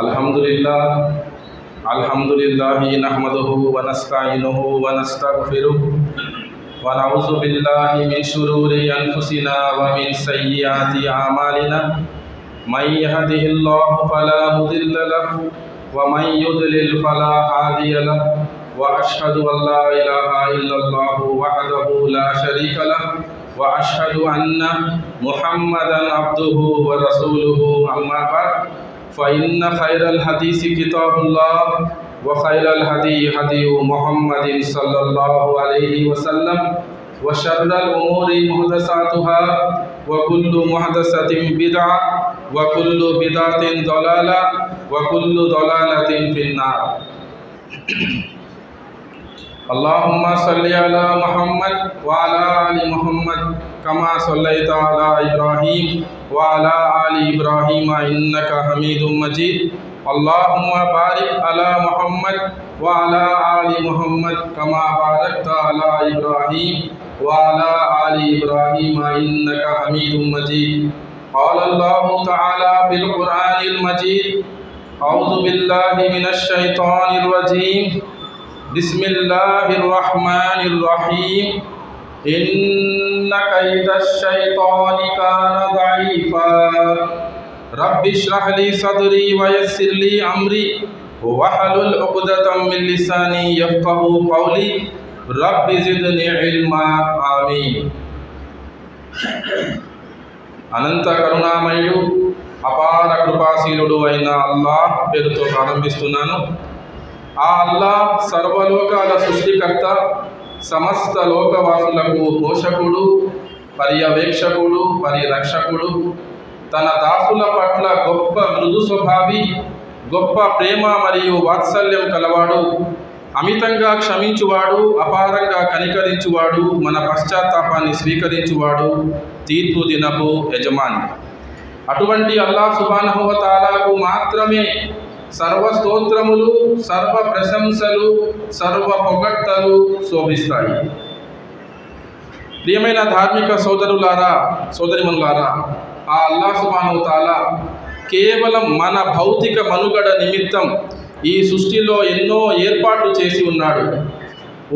अल्हम्दुलिल्लाह नहमदुहु व नस्तईनुहु व नस्तगफिरुहु व नऊज़ु बिल्लाहि मिन शुरूरि अनफुसिना व मिन सय्यिआति आमालिना मन यहदिहिल्लाहु फला मुदिल्ल लहु व मन युद्लिल फला हादिय लहु व अशहदु अन ला इलाहा इल्लल्लाहु वहदहु ला शरीका लहु व अशहदु अन्ना मुहम्मदन अब्दुहु व रसूलुहु अम्मा बाद फ़इन्न खैरल हदीसी किताबुल्लाह व खैरल हदी हदी मुहम्मदिन सल्लल्लाहु अलैहि वसल्लम व शर्रल उमूरि मुहदसातुहा व कुल्लु मुहदसतिन बिदअ व कुल्लु बिदअतिन दलाला व कुल्लु दलालतिन फिन्नार। अल्लाहुम्मा सल्लि अला मुहम्मद व अला आलि मुहम्मद कमा सल्लैता अला इब्राहीम व अला आलि इब्राहीम इन्नका हमीदुम मजीद। अल्लाहुम्मा बारिक अला मुहम्मद व अला आलि मुहम्मद कमा बारकता अला इब्राहीम व अला आलि इब्राहीम इन्नका हमीदुम मजीद। क़ाल अल्लाहु तआला फ़िल क़ुरआनिल मजीद अऊज़ु बिल्लाहि मिनश शैतानिर रजीम बिस्मिल्लाहिर्रहमानिर्रहीम इन्न कैदश शैतानि कान दईफा रब्बिश्रह ली सदरी व यस्सिर ली अमरी वहलुल उक़दतम मिन लिसानी यफ़क़हू क़ौली रब्बि ज़िदनी इल्मा आमीन। అనంత కరుణామయుడు అపార కృపాశీలుడు అయిన అల్లాహ్ పేరుతో ప్రారంభిస్తున్నాను. ఆ అల్లాహ్ సర్వలోకాల సృష్టికర్త, సమస్త లోకవాసులకు పోషకుడు, పర్యవేక్షకుడు, పరిరక్షకుడు, తన దాసుల పట్ల గొప్ప మృదు స్వభావి, గొప్ప ప్రేమ మరియు వాత్సల్యం కలవాడు, అమితంగా క్షమించువాడు, అపారంగా కనికరించువాడు, మన పశ్చాత్తాపాన్ని స్వీకరించువాడు, తీర్పు దినపు యజమాని. అటువంటి అల్లాహ్ సుబ్హానహు వ తఆలాకు మాత్రమే సర్వ స్తోత్రములు, సర్వ ప్రశంసలు, సర్వ పొగడ్తలు శోభిస్తాయి. ప్రియమైన ధార్మిక సోదరులారా, సోదరిమణులారా, ఆ అల్లాహ్ సుబ్హానహు వ తఆలా కేవలం మన భౌతిక మనుగడ నిమిత్తం ఈ సృష్టిలో ఎన్నో ఏర్పాట్లు చేసి ఉన్నాడు.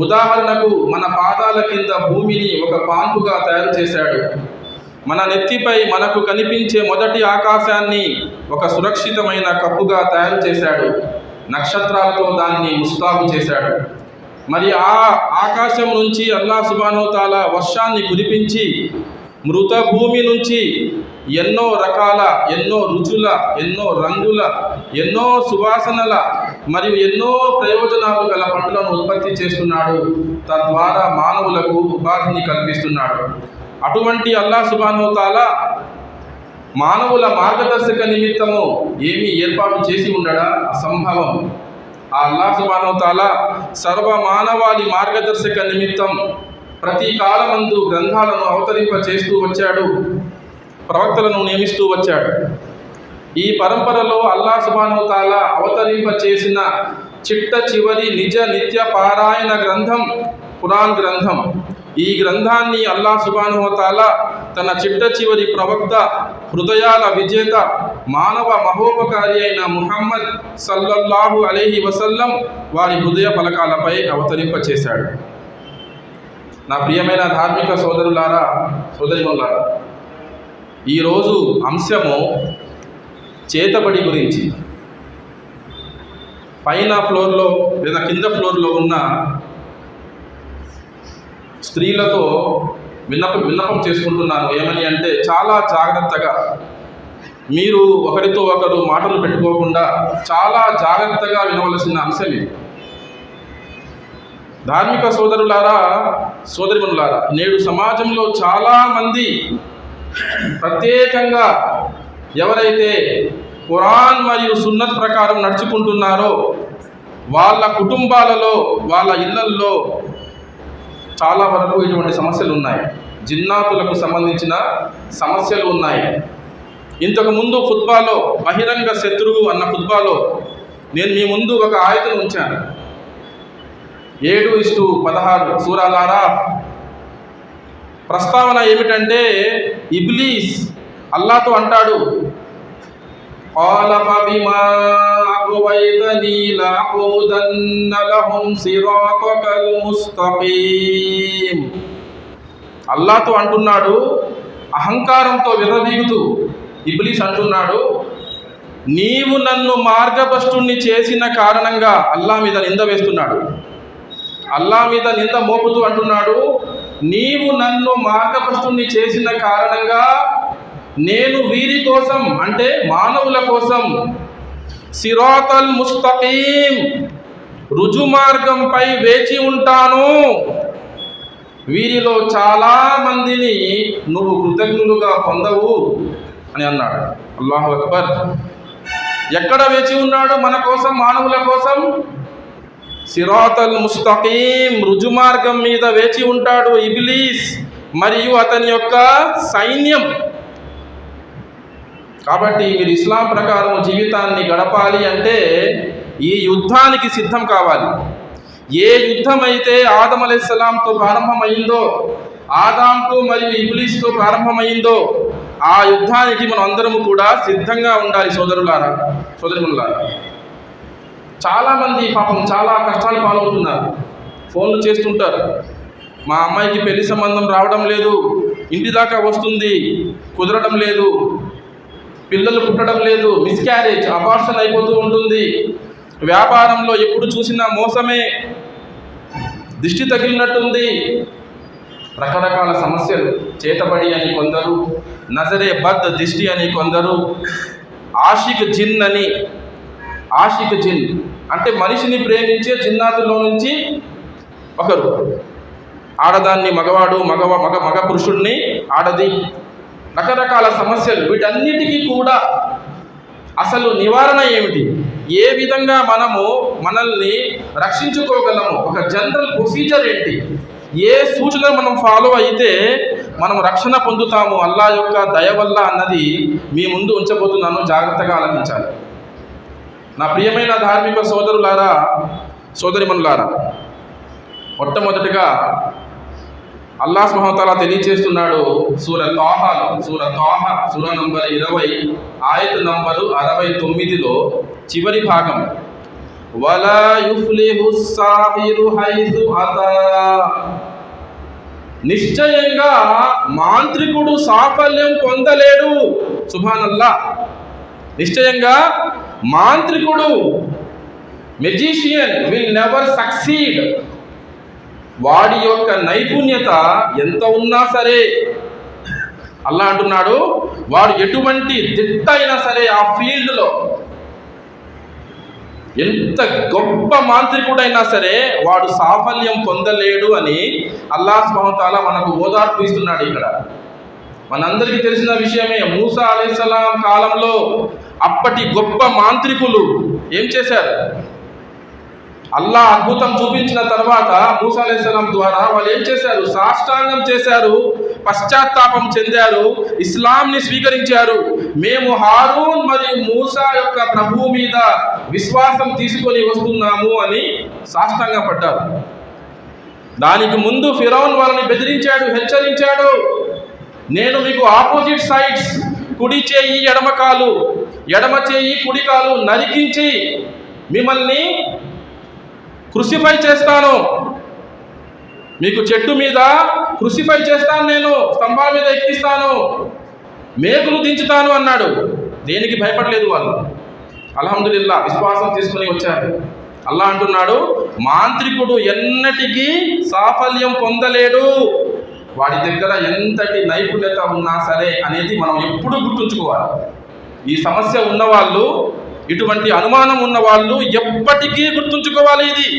ఉదాహరణకు మన పాదాల కింద భూమిని ఒక పాన్పుగా తయారు చేశాడు. మన నెత్తిపై మనకు కనిపించే మొదటి ఆకాశాన్ని ఒక సురక్షితమైన కప్పుగా తయారు చేశాడు. నక్షత్రాలతో దాన్ని ముస్తాబు చేశాడు. మరి ఆ ఆకాశం నుంచి అల్లాహ్ సుబ్హానహు వ తఆలా వర్షాన్ని కురిపించి మృత భూమి నుంచి ఎన్నో రకాల, ఎన్నో రుచుల, ఎన్నో రంగుల, ఎన్నో సువాసనల మరియు ఎన్నో ప్రయోజనాలు గల పంటలను ఉత్పత్తి చేస్తున్నాడు. తద్వారా మానవులకు ఉపాధిని కల్పిస్తున్నాడు. అటువంటి అల్లాహ్ సుబ్హానహు వ తఆలా మానవుల మార్గదర్శక నిమిత్తము ఏమీ ఏర్పాటు చేసి ఉండడా? అసంభవం. ఆ అల్లాహ్ సుబ్హానహు వ తఆలా సర్వ మానవాళి మార్గదర్శక నిమిత్తం ప్రతి కాలమందు గ్రంథాలను అవతరింప చేస్తూ వచ్చాడు, ప్రవక్తలను నియమిస్తూ వచ్చాడు. ఈ పరంపరలో అల్లాహ్ సుబ్హానహు వ తఆలా అవతరింప చేసిన చిట్ట చివరి నిజ నిత్య పారాయణ గ్రంథం ఖురాన్ గ్రంథం. ఈ గ్రంథాన్ని అల్లాహ్ సుబ్హానహు వ తఆలా తన చిట్ట చివరి ప్రవక్త, హృదయాల విజేత, మానవ మహోపకారి అయిన ముహమ్మద్ సల్లల్లాహు అలైహి వసల్లం వారి హృదయ ఫలకాలపై అవతరింప చేశాడు. నా ప్రియమైన ధార్మిక సోదరులారా, సోదరిమణులారా, ఈరోజు అంశము చేతబడి గురించి. పైన ఫ్లోర్లో లేదా కింద ఫ్లోర్లో ఉన్న స్త్రీలతో విన్నపం చేసుకుంటున్నాను. ఏమని అంటే, చాలా జాగ్రత్తగా మీరు ఒకరితో ఒకరు మాటలు పెట్టుకోకుండా చాలా జాగ్రత్తగా వినవలసిన అంశం ఇది. ధార్మిక సోదరులారా, సోదరిమణులారా, నేడు సమాజంలో చాలామంది ప్రత్యేకంగా ఎవరైతే ఖురాన్ మరియు సున్నత్ ప్రకారం నడుచుకుంటున్నారో వాళ్ళ కుటుంబాలలో, వాళ్ళ ఇళ్లల్లో చాలా వరకు ఇటువంటి సమస్యలు ఉన్నాయి. జిన్నాతులకు సంబంధించిన సమస్యలు ఉన్నాయి. ఇంతకుముందు ఖుత్బాలో, బహిరంగ శత్రువు అన్న ఖుత్బాలో నేను మీ ముందు ఒక ఆయతను ఉంచాను. 7:16 సూరా అల్-అరాఫ్. ప్రస్తావన ఏమిటంటే, ఇబ్లీస్ అల్లాహ్తో అంటాడు, قال فبما أغويتني لأقعدن لهم صراطك المستقيم. అల్లాహ్తో అంటున్నాడు, అహంకారంతో విర్రవీగుతూ ఇబ్లీస్ అంటున్నాడు, నీవు నన్ను మార్గభ్రష్టుణ్ణి చేసిన కారణంగా అల్లాహ్ మీద నింద వేస్తున్నాడు. అల్లాహ్ మీద నింద మోపుతూ అంటున్నాడు, నీవు నన్ను మార్గభ్రష్టుణ్ణి చేసిన కారణంగా నేను వీరి కోసం అంటే మానవుల కోసం సిరాతల్ ముస్తకీం రుజు మార్గంపై వేచి ఉంటాను. వీరిలో చాలా మందిని నువ్వు కృతజ్ఞులుగా పొందవు అని అన్నాడు. అల్లాహు అక్బర్. ఎక్కడ వేచి ఉన్నాడు మన కోసం, మానవుల కోసం? సిరాతల్ ముస్తకీం రుజు మార్గం మీద వేచి ఉంటాడు ఇబ్లీస్ మరియు అతని యొక్క సైన్యం. కాబట్టి మీరు ఇస్లాం ప్రకారం జీవితాన్ని గడపాలి అంటే ఈ యుద్ధానికి సిద్ధం కావాలి. ఏ యుద్ధం అయితే ఆదం అలైహిస్సలాంతో ప్రారంభమైందో, ఆదాంతో మరియు ఇబ్లీస్తో ప్రారంభమైందో, ఆ యుద్ధానికి మనం అందరము కూడా సిద్ధంగా ఉండాలి. సోదరులారా, సోదరిమణులారా, చాలామంది పాపం చాలా కష్టాలు పాలవుతున్నారు. ఫోన్లు చేస్తుంటారు, మా అమ్మాయికి పెళ్లి సంబంధం రావడం లేదు, ఇంటి దాకా వస్తుంది, కుదరడం లేదు, పిల్లలు పుట్టడం లేదు, మిస్క్యారేజ్ అబార్షన్ అయిపోతూ ఉంటుంది, వ్యాపారంలో ఎప్పుడు చూసినా మోసమే, దిష్టి తగిలినట్టుంది, రకరకాల సమస్యలు. చేతబడి అని కొందరు, నజరే బద్ దిష్టి అని కొందరు, ఆషిక్ జిన్ అని. ఆషిక్ జిన్ అంటే మనిషిని ప్రేమించే జిన్నాతుల్లో నుంచి ఒకరు. ఆడదాన్ని మగవాడు, మగ పురుషుడిని ఆడది, రకరకాల సమస్యలు. వీటన్నిటికీ కూడా అసలు నివారణ ఏమిటి? ఏ విధంగా మనము మనల్ని రక్షించుకోగలము? ఒక జనరల్ ప్రొసీజర్ ఏంటి? ఏ సూచనలు మనం ఫాలో అయితే మనం రక్షణ పొందుతాము అల్లాహ్ యొక్క దయ వల్ల అన్నది మీ ముందు ఉంచబోతున్నాను. జాగ్రత్తగా ఆలకించాలి. నా ప్రియమైన ధార్మిక సోదరులారా, సోదరిమణులారా, మొట్టమొదటిగా అల్లాహ్ సుబ్హానహు వ తఆలా తెలియజేస్తున్నాడు సూర తాహాలో, సూర నంబర్ 20 ఆయత్ నంబరు 69లో చివరి భాగం, వలా యుఫ్లిహు సాహిరు హైసు అతా. నిశ్చయంగా మాంత్రికుడు సాఫల్యం పొందలేడు. సుబ్హానల్లాహ్. నిశ్చయంగా మాంత్రికుడు, మెజిషియన్ విల్ నెవర్ సక్సీడ్. వాడి యొక్క నైపుణ్యత ఎంత ఉన్నా సరే, అల్లాహ్ అంటున్నాడు, వాడు ఎటువంటి దిట్ట అయినా సరే ఆ ఫీల్డ్లో, ఎంత గొప్ప మాంత్రికుడైనా సరే వాడు సాఫల్యం పొందలేడు అని అల్లాహ్ సుబ్హానహు వ తఆలా మనకు ఓదార్పు ఇస్తున్నాడు. ఇక్కడ మనందరికీ తెలిసిన విషయమే, మూసా అలైహిస్సలాం కాలంలో అప్పటి గొప్ప మాంత్రికులు ఏం చేశారు? అల్లాహ్ అద్భుతం చూపించిన తర్వాత మూసా అలైహిస్సలాం ద్వారా వాళ్ళు ఏం చేశారు? సాష్టాంగం చేశారు, పశ్చాత్తాపం చెందారు, ఇస్లాంని స్వీకరించారు. మేము హారూన్ మరియు మూసా యొక్క ప్రభువు మీద విశ్వాసం తీసుకొని వస్తున్నాము అని సాష్టాంగం పడ్డారు. దానికి ముందు ఫిరౌన్ వాళ్ళని బెదిరించాడు, హెచ్చరించాడు, నేను మీకు ఆపోజిట్ సైడ్స్, కుడి చేయి ఎడమ కాలు, ఎడమ చేయి కుడి కాలు నరికించి మిమ్మల్ని క్రూసిఫై చేస్తాను, మీకు చెట్టు మీద క్రూసిఫై చేస్తాను, నేను స్తంభాల మీద ఎక్కిస్తాను, మేకులు దించుతాను అన్నాడు. దేనికి భయపడలేదు వాళ్ళు. అల్హమ్దులిల్లాహ్ విశ్వాసం తీసుకుని వచ్చారు. అల్లాహ్ అంటున్నాడు, మాంత్రికుడు ఎన్నటికీ సాఫల్యం పొందలేడు. వాడి దగ్గర ఎంతటి నైపుణ్యత ఉన్నా సరే అనేది మనం ఎప్పుడూ గుర్తుంచుకోవాలి. ఈ సమస్య ఉన్నవాళ్ళు, ఇటువంటి అనుమానం ఉన్న వాళ్ళు ఎప్పటికీ గుర్తుంచుకోవాలి ఇది.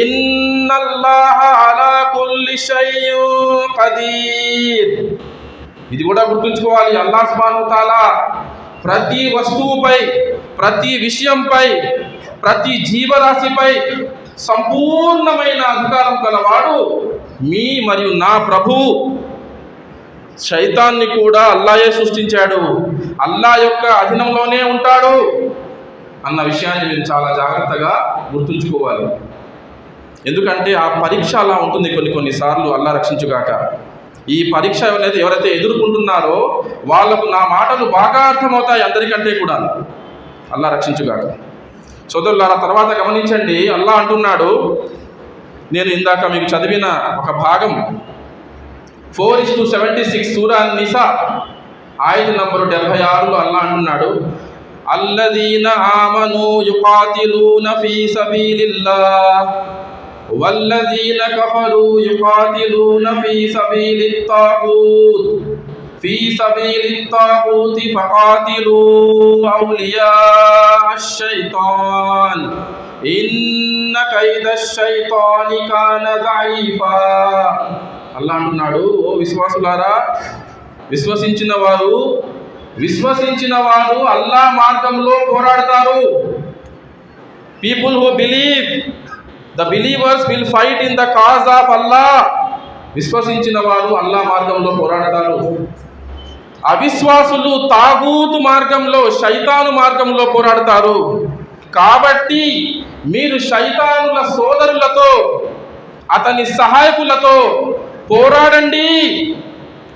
ఇన్నల్లాహ అలా కుల్లి షైఇన్ ఖదీర్. ఇది కూడా గుర్తుంచుకోవాలి. అల్లాహ్ సుబ్హానహు వ తఆలా ప్రతి వస్తువుపై, ప్రతి విషయంపై, ప్రతి జీవరాశిపై సంపూర్ణమైన అధికారం గలవాడు మీ మరియు నా ప్రభువు. శైతాన్ని కూడా అల్లాహే సృష్టించాడు, అల్లాహ్ యొక్క అధీనంలోనే ఉంటాడు అన్న విషయాన్ని మీరు చాలా జాగ్రత్తగా గుర్తుంచుకోవాలి. ఎందుకంటే ఆ పరీక్ష అలా ఉంటుంది కొన్నిసార్లు. అల్లాహ్ రక్షించుగాక. ఈ పరీక్ష అనేది ఎవరైతే ఎదుర్కొంటున్నారో వాళ్లకు నా మాటలు బాగా అర్థమవుతాయి అందరికంటే కూడా. అల్లా రక్షించుగాక. సోదరులారా, తర్వాత గమనించండి, అల్లా అంటున్నాడు, నేను ఇందాక మీకు చదివిన ఒక భాగం 4:76 సూరా నిసా ఆయత నంబరు 76లో అల్లా అంటున్నాడు, అల్లదీన ఆమను యుకాతిలూన ఫీ సబీలిల్లాహ్ వల్లదీన కఫరు యుకాతిలూన ఫీ సబీలిత్ తాగూత్ ఫీ సబీలిత్ తాగూతి ఫకాతిలూ ఔలియా అష్-షైతాన్ ఇన్న కైదష్ షైతాని కాన దঈఫా. అల్లా అంటున్నాడు, ఓ విశ్వాసులారా, విశ్వసించిన వారు అల్లా మార్గంలో పోరాడతారు. People who believe, the believers will fight in the cause of Allah. విశ్వసించిన వారు అల్లా మార్గంలో పోరాడతారు. అవిశ్వాసులు తాగూతు మార్గంలో, శైతాను మార్గంలో పోరాడతారు. కాబట్టి మీరు శైతానుల సోదరులతో, అతని సహాయకులతో పోరాడండి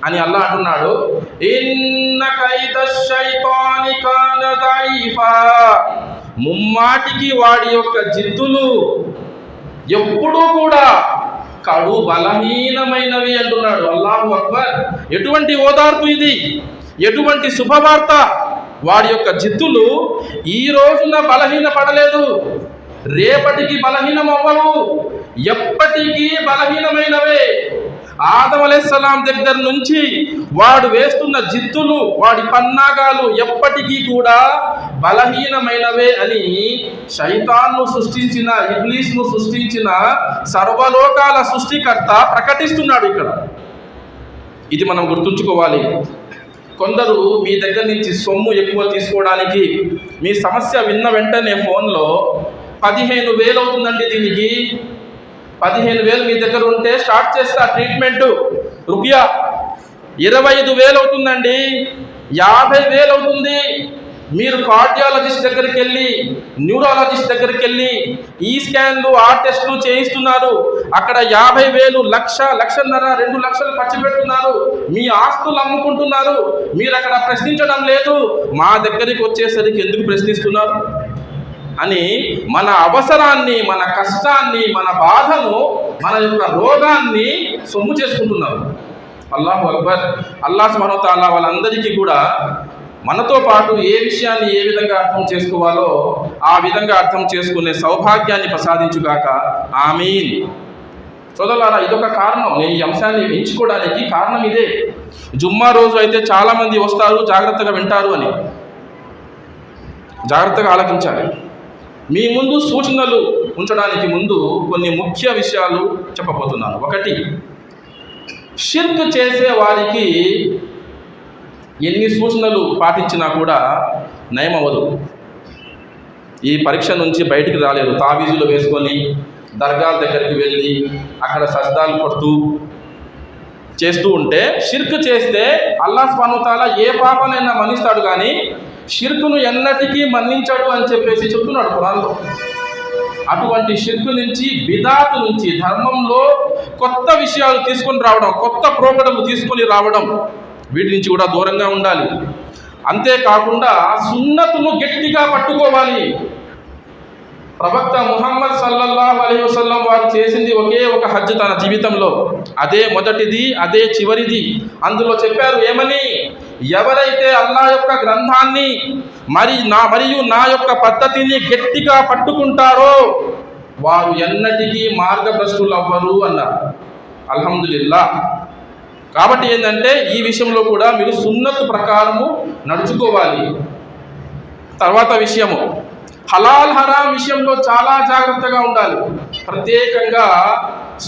అని అల్లా అంటున్నాడు. ఇన్న కైదష్ షైతాని కాన దঈఫా. ముమ్మాటికి వాడి యొక్క జిద్దులు ఎప్పుడూ కూడా కడు బలహీనమైనవి అంటున్నాడు. అల్లాహు అక్బర్. ఎటువంటి ఓదార్పు ఇది, ఎటువంటి శుభవార్త! వాడి యొక్క జిద్దులు ఈ రోజున బలహీన పడలేదు, రేపటికి బలహీనం అవ్వవు, ఎప్పటికీ బలహీనమైనవే. ఆదం అలైహిస్సలాం దగ్గర నుంచి వాడు వేస్తున్న జిత్తులు, వాడి పన్నాగాలు ఎప్పటికీ కూడా బలహీనమైనవే అని శైతాన్ను సృష్టించిన, ఇబ్లీస్ను సృష్టించిన సర్వలోకాల సృష్టికర్త ప్రకటిస్తున్నాడు ఇక్కడ. ఇది మనం గుర్తుంచుకోవాలి. కొందరు మీ దగ్గర నుంచి సొమ్ము ఎక్కువ తీసుకోవడానికి, మీ సమస్య విన్న వెంటనే ఫోన్లో 15,000 అవుతుందండి, దీనికి 15,000 మీ దగ్గర ఉంటే స్టార్ట్ చేస్తా ట్రీట్మెంటు, రూపాయ 25,000 అవుతుందండి, 50,000 అవుతుంది. మీరు కార్డియాలజిస్ట్ దగ్గరికి వెళ్ళి, న్యూరాలజిస్ట్ దగ్గరికి వెళ్ళి ఈ స్కాన్లు, ఆ టెస్టులు చేయిస్తున్నారు. అక్కడ 50,000, 1,00,000, 1,50,000, 2 లక్షలు ఖర్చు పెడుతున్నారు. మీ ఆస్తులు అమ్ముకుంటున్నారు. మీరు అక్కడ ప్రశ్నించడం లేదు. మా దగ్గరికి వచ్చేసరికి ఎందుకు ప్రశ్నిస్తున్నారు అని మన అవసరాన్ని, మన కష్టాన్ని, మన బాధను, మన యొక్క రోగాన్ని సొమ్ము చేసుకుంటున్నారు. అల్లాహు అక్బర్. అల్లాహ్ సుబ్హానహు వ తఆలా వాళ్ళందరికీ కూడా మనతో పాటు ఏ విషయాన్ని ఏ విధంగా అర్థం చేసుకోవాలో ఆ విధంగా అర్థం చేసుకునే సౌభాగ్యాన్ని ప్రసాదించుగాక. ఆమీన్. సోదరులారా, ఇదొక కారణం. నేను ఈ అంశాన్ని ఎంచుకోవడానికి కారణం ఇదే. జుమ్మా రోజు అయితే చాలామంది వస్తారు, జాగ్రత్తగా వింటారు అని. జాగ్రత్తగా ఆలకించాలి. మీ ముందు సూచనలు ఉంచడానికి ముందు కొన్ని ముఖ్య విషయాలు చెప్పబోతున్నాను. ఒకటి, షిర్క్ చేసే వారికి ఎన్ని సూచనలు పాటించినా కూడా నయమవ్వదు. ఈ పరీక్ష నుంచి బయటికి రాలేరు. తావీజులు వేసుకొని దర్గాల దగ్గరికి వెళ్ళి అక్కడ సజ్దాలు కొడుతూ చేస్తూ ఉంటే, షిర్క్ చేస్తే అల్లాహ్ సుబ్హానహు వ తఆలా ఏ పాపనైనా మన్నిస్తాడు, కానీ షిర్కును ఎన్నటికీ మన్నించడు అని చెప్పేసి చెప్తున్నాడు ఖురాన్లో. అటువంటి షిర్కు నుంచి, బిదాత్ నుంచి, ధర్మంలో కొత్త విషయాలు తీసుకొని రావడం, కొత్త ప్రోగ్రాంలు తీసుకొని రావడం, వీటి నుంచి కూడా దూరంగా ఉండాలి. అంతేకాకుండా సున్నతును గట్టిగా పట్టుకోవాలి. ప్రవక్త ముహమ్మద్ సల్లల్లాహు అలైహి వసల్లం వారు చేసింది ఒకే ఒక హజ్ తన జీవితంలో. అదే మొదటిది, అదే చివరిది. అందులో చెప్పారు ఏమని? ఎవరైతే అల్లాహ్ యొక్క గ్రంథాన్ని మరియు నా యొక్క పద్ధతిని గట్టిగా పట్టుకుంటారో వారు ఎన్నటికీ మార్గభ్రష్టులు అవ్వరు అన్నారు. అల్హమ్దులిల్లాహ్. కాబట్టి ఏంటంటే ఈ విషయంలో కూడా మీరు సున్నత్ ప్రకారము నడుచుకోవాలి. తర్వాత విషయము, హలాల్ హరాం విషయంలో చాలా జాగ్రత్తగా ఉండాలి. ప్రత్యేకంగా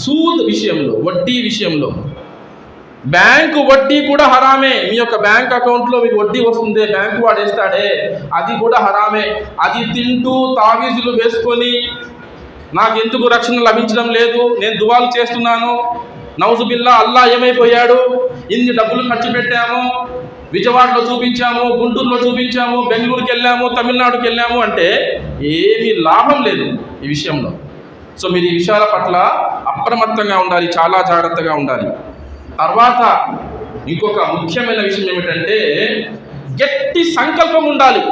సూద్ విషయంలో, వడ్డీ విషయంలో. బ్యాంకు వడ్డీ కూడా హరామే. మీ యొక్క బ్యాంక్ అకౌంట్లో మీకు వడ్డీ వస్తుంది, బ్యాంకు వాడేస్తాడే, అది కూడా హరామే. అది తింటూ తావీజులు వేసుకొని నాకు ఎందుకు రక్షణ లభించడం లేదు, నేను దువాలు చేస్తున్నాను, నౌజుబిల్లా, అల్లా ఏమైపోయాడు, ఇన్ని డబ్బులు ఖర్చు పెట్టాము, విజయవాడలో చూపించాము, గుంటూరులో చూపించాము, బెంగళూరుకి వెళ్ళాము, తమిళనాడుకి వెళ్ళాము అంటే ఏమీ లాభం లేదు ఈ విషయంలో. సో మీరు ఈ విషయాల పట్ల అప్రమత్తంగా ఉండాలి, చాలా జాగ్రత్తగా ఉండాలి. తర్వాత ఇంకొక ముఖ్యమైన విషయం ఏమిటంటే గట్టి సంకల్పం ఉండాలి.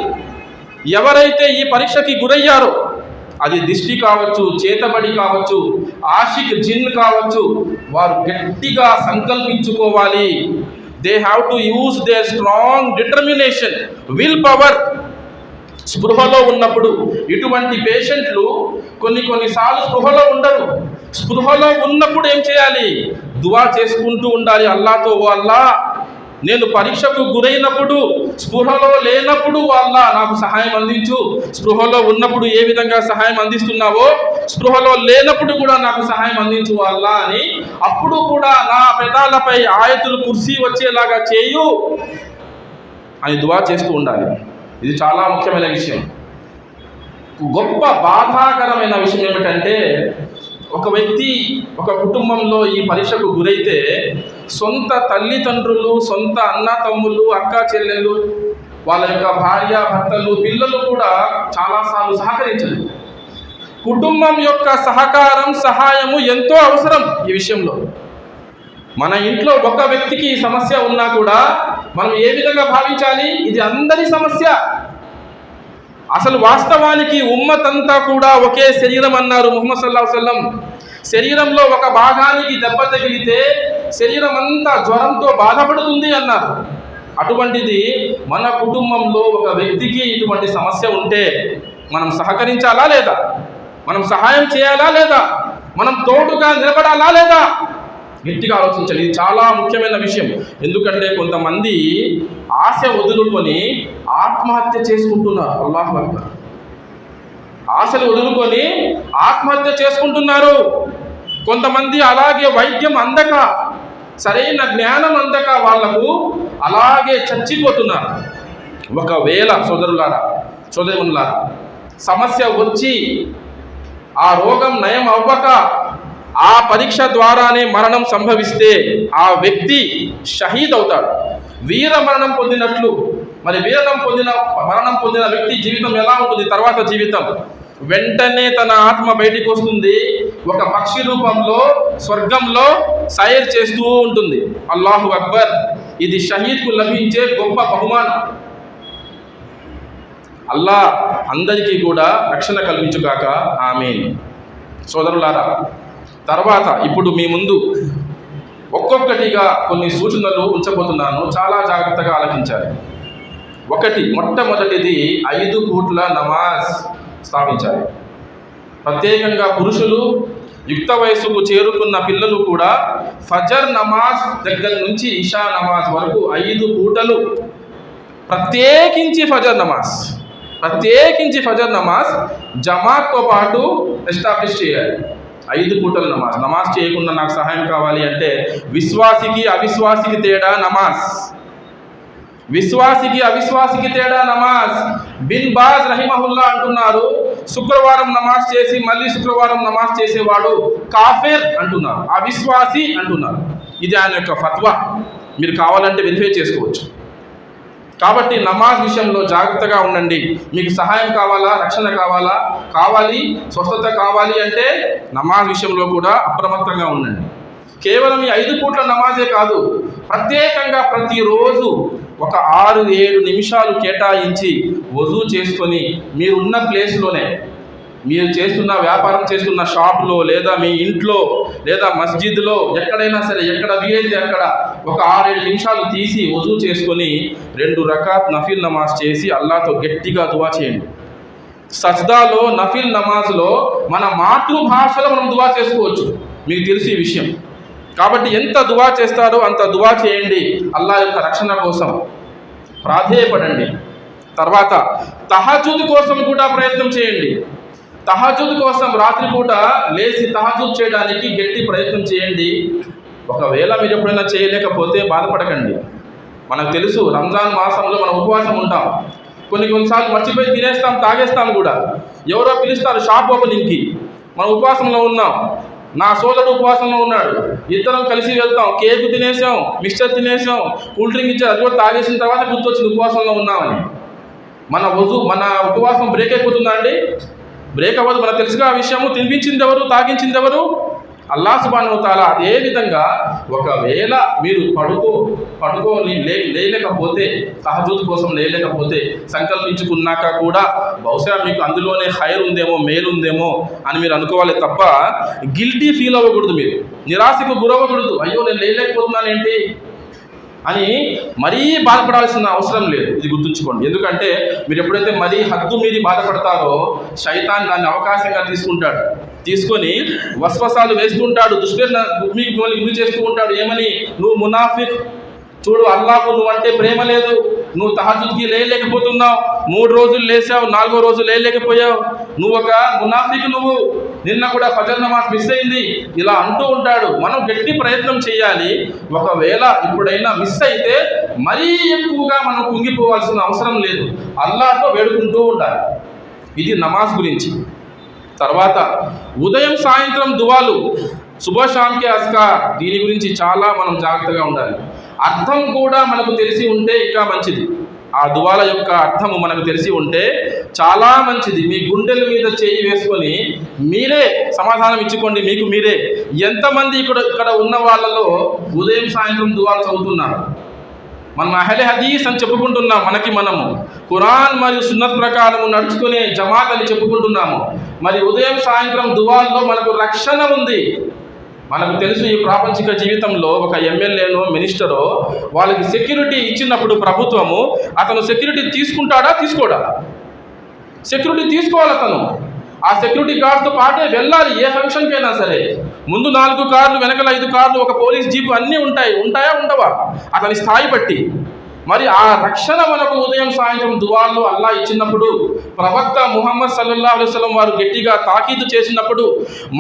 ఎవరైతే ఈ పరీక్షకి గురయ్యారో, అది దిష్టి కావచ్చు, చేతబడి కావచ్చు, ఆషిక్ జిన్ కావచ్చు, వారు గట్టిగా సంకల్పించుకోవాలి. They have to use their strong determination, will power. స్పృహలో ఉన్నప్పుడు ఇటువంటి పేషెంట్లు కొన్నిసార్లు స్పృహలో ఉండరు. స్పృహలో ఉన్నప్పుడు ఏం చేయాలి? దువా చేసుకుంటూ ఉండాలి అల్లాతో, ఓ అల్లా, నేను పరీక్షకు గురైనప్పుడు, స్పృహలో లేనప్పుడు అల్లా నాకు సహాయం అందించు. స్పృహలో ఉన్నప్పుడు ఏ విధంగా సహాయం అందిస్తున్నావో, స్పృహలో లేనప్పుడు కూడా నాకు సహాయం అందించు అల్లా అని అప్పుడు కూడా నా పెదాలపై ఆయతుల్ కుర్సీ వచ్చేలాగా చేయు అని దువా చేస్తూ ఉండాలి. ఇది చాలా ముఖ్యమైన విషయం. గొప్ప బాధాకరమైన విషయం ఏమిటంటే, ఒక వ్యక్తి, ఒక కుటుంబంలో ఈ పరీక్షకు గురైతే సొంత తల్లిదండ్రులు, సొంత అన్న తమ్ముళ్ళు, అక్క చెల్లెళ్ళు, వాళ్ళ యొక్క భార్య భర్తలు, పిల్లలు కూడా చాలాసార్లు సహకరించరు. కుటుంబం యొక్క సహకారం, సహాయము ఎంతో అవసరం ఈ విషయంలో. మన ఇంట్లో ఒక వ్యక్తికి ఈ సమస్య ఉన్నా కూడా మనం ఏ విధంగా భావించాలి? ఇది అందరి సమస్య. అసలు వాస్తవానికి ఉమ్మతంతా కూడా ఒకే శరీరం అన్నారు ముహమ్మద్ సల్లల్లాహు అలైహి వసల్లం. శరీరంలో ఒక భాగానికి దెబ్బ తగిలితే శరీరం అంతా జ్వరంతో బాధపడుతుంది అన్నారు. అటువంటిది మన కుటుంబంలో ఒక వ్యక్తికి ఇటువంటి సమస్య ఉంటే మనం సహకరించాలా లేదా? మనం సహాయం చేయాలా లేదా? మనం తోడుగా నిలబడాలా లేదా? గట్టిగా ఆలోచించాలి. ఇది చాలా ముఖ్యమైన విషయం. ఎందుకంటే కొంతమంది ఆశ వదులుకొని ఆత్మహత్య చేసుకుంటున్నారు. అల్లాహు అక్బర్. ఆశలు వదులుకొని ఆత్మహత్య చేసుకుంటున్నారు. కొంతమంది అలాగే వైద్యం అందక, సరైన జ్ఞానం అందక వాళ్లకు అలాగే చచ్చిపోతున్నారు. ఒకవేళ సోదరులారా సమస్య వచ్చి ఆ రోగం నయం అవ్వక ఆ పరీక్ష ద్వారానే మరణం సంభవిస్తే ఆ వ్యక్తి షహీద్ అవుతాడు, వీర మరణం పొందినట్లు. మరి మరణం పొందిన వ్యక్తి జీవితం ఎలా ఉంటుంది? తర్వాత జీవితం వెంటనే తన ఆత్మ బయటికి వస్తుంది, ఒక పక్షి రూపంలో స్వర్గంలో సైర్ చేస్తూ ఉంటుంది. అల్లాహు అక్బర్. ఇది షహీద్కు లభించే గొప్ప బహుమానం. అల్లా అందరికీ కూడా రక్షణ కల్పించుగాక, ఆమీన్. సోదరులారా, తర్వాత ఇప్పుడు మీ ముందు ఒక్కొక్కటిగా కొన్ని సూచనలు ఉంచబోతున్నాను. చాలా జాగ్రత్తగా ఆలకించాలి. మొట్టమొదటిది 5 పూట్ల నమాజ్ స్థాపించాలి. ప్రత్యేకంగా పురుషులు, యుక్త వయసుకు చేరుకున్న పిల్లలు కూడా ఫజర్ నమాజ్ దగ్గర నుంచి ఇషా నమాజ్ వరకు 5 పూటలు ప్రత్యేకించి ఫజర్ నమాజ్ జమాత్తో పాటు ఎస్టాబ్లిష్ చేయాలి. 5 పూటల నమాజ్ చేయకుండా నాకు సహాయం కావాలి అంటే విశ్వాసికి అవిశ్వాసికి తేడా నమాజ్. బిన్ బాజ్ రహిమహుల్లా అంటున్నారు, శుక్రవారం నమాజ్ చేసి మళ్ళీ శుక్రవారం నమాజ్ చేసేవాడు కాఫిర్ అంటున్నారు, అవిశ్వాసి అంటున్నారు. ఇది ఆయన యొక్క ఫత్వా. మీరు కావాలంటే వెరిఫై చేసుకోవచ్చు. కాబట్టి నమాజ్ విషయంలో జాగ్రత్తగా ఉండండి. మీకు సహాయం కావాలా, రక్షణ కావాలి, స్వస్థత కావాలి అంటే నమాజ్ విషయంలో కూడా అప్రమత్తంగా ఉండండి. కేవలం ఈ 5 పూట్ల నమాజే కాదు, ప్రత్యేకంగా ప్రతిరోజు ఒక 6-7 నిమిషాలు కేటాయించి వజూ చేసుకొని మీరున్న ప్లేస్లోనే, మీరు వ్యాపారం చేస్తున్న షాప్లో, లేదా మీ ఇంట్లో, లేదా మస్జిద్లో, ఎక్కడైనా సరే, ఎక్కడ వీలైతే అక్కడ ఒక 6-7 నిమిషాలు తీసి వజూ చేసుకొని 2 రకాత్ నఫిల్ నమాజ్ చేసి అల్లాతో గట్టిగా దువా చేయండి. సజ్దాలో, నఫిల్ నమాజ్లో మన మాతృభాషలో మనం దువా చేసుకోవచ్చు. మీకు తెలిసి ఈ విషయం. కాబట్టి ఎంత దువా చేస్తారో అంత దువా చేయండి. అల్లా యొక్క రక్షణ కోసం ప్రాధేయపడండి. తర్వాత తహజ్జుద్ కోసం కూడా ప్రయత్నం చేయండి. తహజ్జుద్ కోసం రాత్రిపూట లేచి తహజ్జుద్ చేయడానికి గట్టి ప్రయత్నం చేయండి. ఒకవేళ మీరు ఎప్పుడైనా చేయలేకపోతే బాధపడకండి. మనకు తెలుసు, రంజాన్ మాసంలో మనం ఉపవాసం ఉంటాం. కొన్నిసార్లు మర్చిపోయి తినేస్తాం, తాగేస్తాం కూడా. ఎవరో పిలుస్తారు షాప్ ఓపెనింగ్కి, మనం ఉపవాసంలో ఉన్నాం, నా సోదరుడు ఉపవాసంలో ఉన్నాడు, ఇద్దరం కలిసి వెళ్తాం, కేక్ తినేసాం, మిక్చర్ తినేసాం, కూల్ డ్రింక్ ఇచ్చారు, అది కూడా తాగేసిన తర్వాత గుర్తొచ్చింది ఉపవాసంలో ఉన్నామని. మన ఉపవాసం బ్రేక్ అయిపోతుందా అండి? బ్రేక్ అవ్వదు. మనకు తెలుసుగా ఆ విషయము. తినిపించింది ఎవరు, తాగించింది ఎవరు? అల్లాహ్ సుబ్హానహు వ తఆలా అదే విధంగా ఒకవేళ మీరు పడుకోని లేలేకపోతే, తహజ్జుద్ కోసం లేలేకపోతే సంకల్పించుకున్నాక కూడా బహుశా మీకు అందులోనే ఖైర్ ఉందేమో, మేలు ఉందేమో అని మీరు అనుకోవాలి తప్ప గిల్టీ ఫీల్ అవ్వకూడదు. మీరు నిరాశకు గురవ్వకూడదు. అయ్యో నేను లేలేకపోతున్నానేంటి అని మరీ బాధపడాల్సిన అవసరం లేదు. ఇది గుర్తుంచుకోండి. ఎందుకంటే మీరు ఎప్పుడైతే మరీ హద్దు మీది బాధపడతారో శైతాన్ దాన్ని అవకాశంగా తీసుకొని వస్వసాలు వేస్తుంటాడు, మీకు గురి చేస్తూ ఉంటాడు. ఏమని? నువ్వు మునాఫిక్, చూడు అల్లాహకు నువ్వంటే ప్రేమ లేదు, నువ్వు తహజ్జుద్కి లేలేకపోతున్నావు, 3 రోజులు లేచావు, 4వ రోజు లేలేకపోయావు, నువ్వు ఒక మునాఫిక్, నువ్వు నిన్న కూడా ఫజర్ నమాజ్ మిస్ అయింది, ఇలా అంటూ ఉంటాడు. మనం గట్టి ప్రయత్నం చేయాలి. ఒకవేళ ఇప్పుడైనా మిస్ అయితే మరీ ఎక్కువగా మనం కుంగిపోవాల్సిన అవసరం లేదు. అల్లాహ్తో వేడుకుంటూ ఉండాలి. ఇది నమాజ్ గురించి. తర్వాత ఉదయం సాయంత్రం దువాలు, సుబహ్ షామ్ కే అస్కార్, దీని గురించి చాలా మనం జాగ్రత్తగా ఉండాలి. అర్థం కూడా మనకు తెలిసి ఉంటే ఇంకా మంచిది. ఆ దువాల యొక్క అర్థము మనకు తెలిసి ఉంటే చాలా మంచిది. మీ గుండెల మీద చేయి వేసుకొని మీరే సమాధానం ఇచ్చుకోండి. మీకు మీరే, ఎంతమంది ఇక్కడ ఉన్న వాళ్ళలో ఉదయం సాయంత్రం దువాలు చదువుతున్నారు? మనం అహ్లే హదీస్ అని చెప్పుకుంటున్నాం. మనము ఖురాన్ మరియు సున్నత్ ప్రకారం నడుచుకునే జమాత్ అని చెప్పుకుంటున్నాము. మరి ఉదయం సాయంత్రం దువాల్లో మనకు రక్షణ ఉంది. మనకు తెలుసు ఈ ప్రాపంచిక జీవితంలో ఒక ఎమ్మెల్యేనో మినిస్టరో వాళ్ళకి సెక్యూరిటీ ఇచ్చినప్పుడు ప్రభుత్వము, అతను సెక్యూరిటీ తీసుకుంటాడా తీసుకోడా? సెక్యూరిటీ తీసుకోవాలి. అతను ఆ సెక్యూరిటీ గార్డ్తో పాటే వెళ్ళాలి ఏ ఫంక్షన్కైనా సరే. ముందు 4 కార్లు, వెనకల 5 కార్లు, ఒక పోలీస్ జీపు అన్నీ ఉంటాయా ఉండవా? అతని స్థాయి బట్టి. మరి ఆ రక్షణ మనకు ఉదయం సాయంత్రం దువాల్లో అల్లాహ్ ఇచ్చినప్పుడు, ప్రవక్త ముహమ్మద్ సల్లల్లాహు అలైహి వసల్లం వారు గట్టిగా తాకీదు చేసినప్పుడు,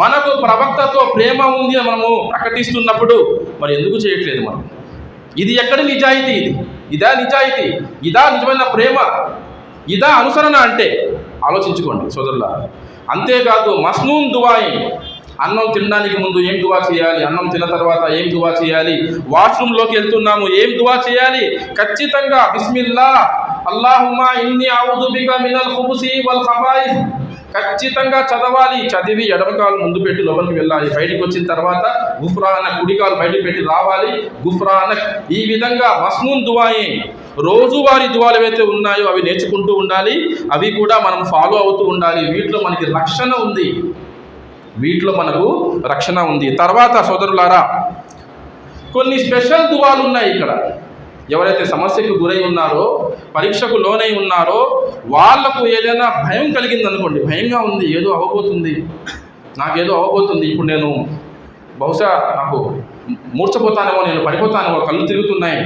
మనకు ప్రవక్తతో ప్రేమ ఉంది అని మనము ప్రకటిస్తున్నప్పుడు మరి ఎందుకు చేయట్లేదు మనం? ఇది ఎక్కడి నిజాయితీ? ఇదా నిజాయితీ? ఇదా నిజమైన ప్రేమ? ఇదా అనుసరణ? అంటే ఆలోచించుకోండి సోదరులారా. అంతేకాదు మస్నూన్ దువాయి, అన్నం తినడానికి ముందు ఏం దువా చేయాలి, అన్నం తిన్న తర్వాత ఏం దువా చేయాలి, వాష్రూమ్లోకి వెళ్తున్నాము ఏం దువా చేయాలి, ఖచ్చితంగా బిస్మిల్లా అల్లాహుమ్మా ఇన్ని అఊదు బిక మినల్ ఖుబుసి వల్ ఖబాయిస్ ఖచ్చితంగా చదవాలి. చదివి ఎడమకాలు ముందు పెట్టి లోపలికి వెళ్ళాలి. బయటికి వచ్చిన తర్వాత గుఫ్రానక్, కుడికాలు బయటికి పెట్టి రావాలి, గుఫ్రానక్. ఈ విధంగా మస్నూన్ దువాయి, రోజువారీ దువాలు ఏవైతే ఉన్నాయో అవి నేర్చుకుంటూ ఉండాలి. అవి కూడా మనం ఫాలో అవుతూ ఉండాలి. వీటిలో మనకి రక్షణ ఉంది. తర్వాత సోదరులారా, కొన్ని స్పెషల్ దువాలు ఉన్నాయి ఇక్కడ. ఎవరైతే సమస్యకు గురై ఉన్నారో, పరీక్షకు లోనై ఉన్నారో, వాళ్లకు ఏదైనా భయం కలిగిందనుకోండి, భయంగా ఉంది, ఏదో అవ్వబోతుంది, నాకేదో అవ్వబోతుంది, ఇప్పుడు నేను బహుశా నాకు మూర్చపోతానేమో, నేను పడిపోతానేమో, కళ్ళు తిరుగుతున్నాయి,